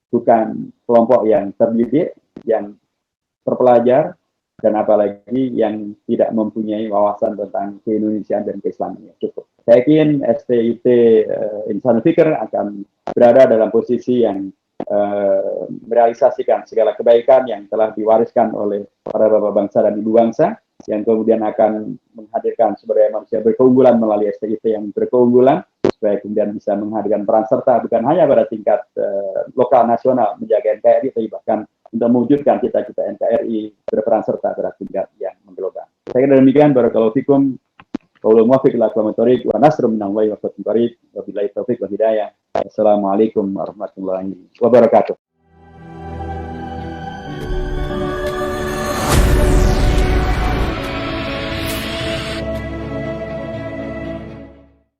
S1: bukan kelompok yang terdidik, yang terpelajar, dan apalagi yang tidak mempunyai wawasan tentang keindonesiaan dan keislaman. Cukup. Saya yakin STIT Islamic Fikr akan berada dalam posisi yang merealisasikan segala kebaikan yang telah diwariskan oleh para bapak bangsa dan ibu bangsa, yang kemudian akan menghadirkan sumber daya manusia berkeunggulan melalui STIP yang berkeunggulan, supaya kemudian bisa menghadirkan peran serta bukan hanya pada tingkat lokal nasional menjaga NKRI, tapi bahkan untuk mewujudkan cita-cita NKRI berperan serta pada tingkat yang mengglobal. Saya kira demikian. Barakallahu fikum. Qaulul muwaffiq ila aqwamit thoriq wa nasrun minallahi wa fatun qarib. Wabillahi taufiq wa hidayah. Assalamualaikum warahmatullahi wabarakatuh.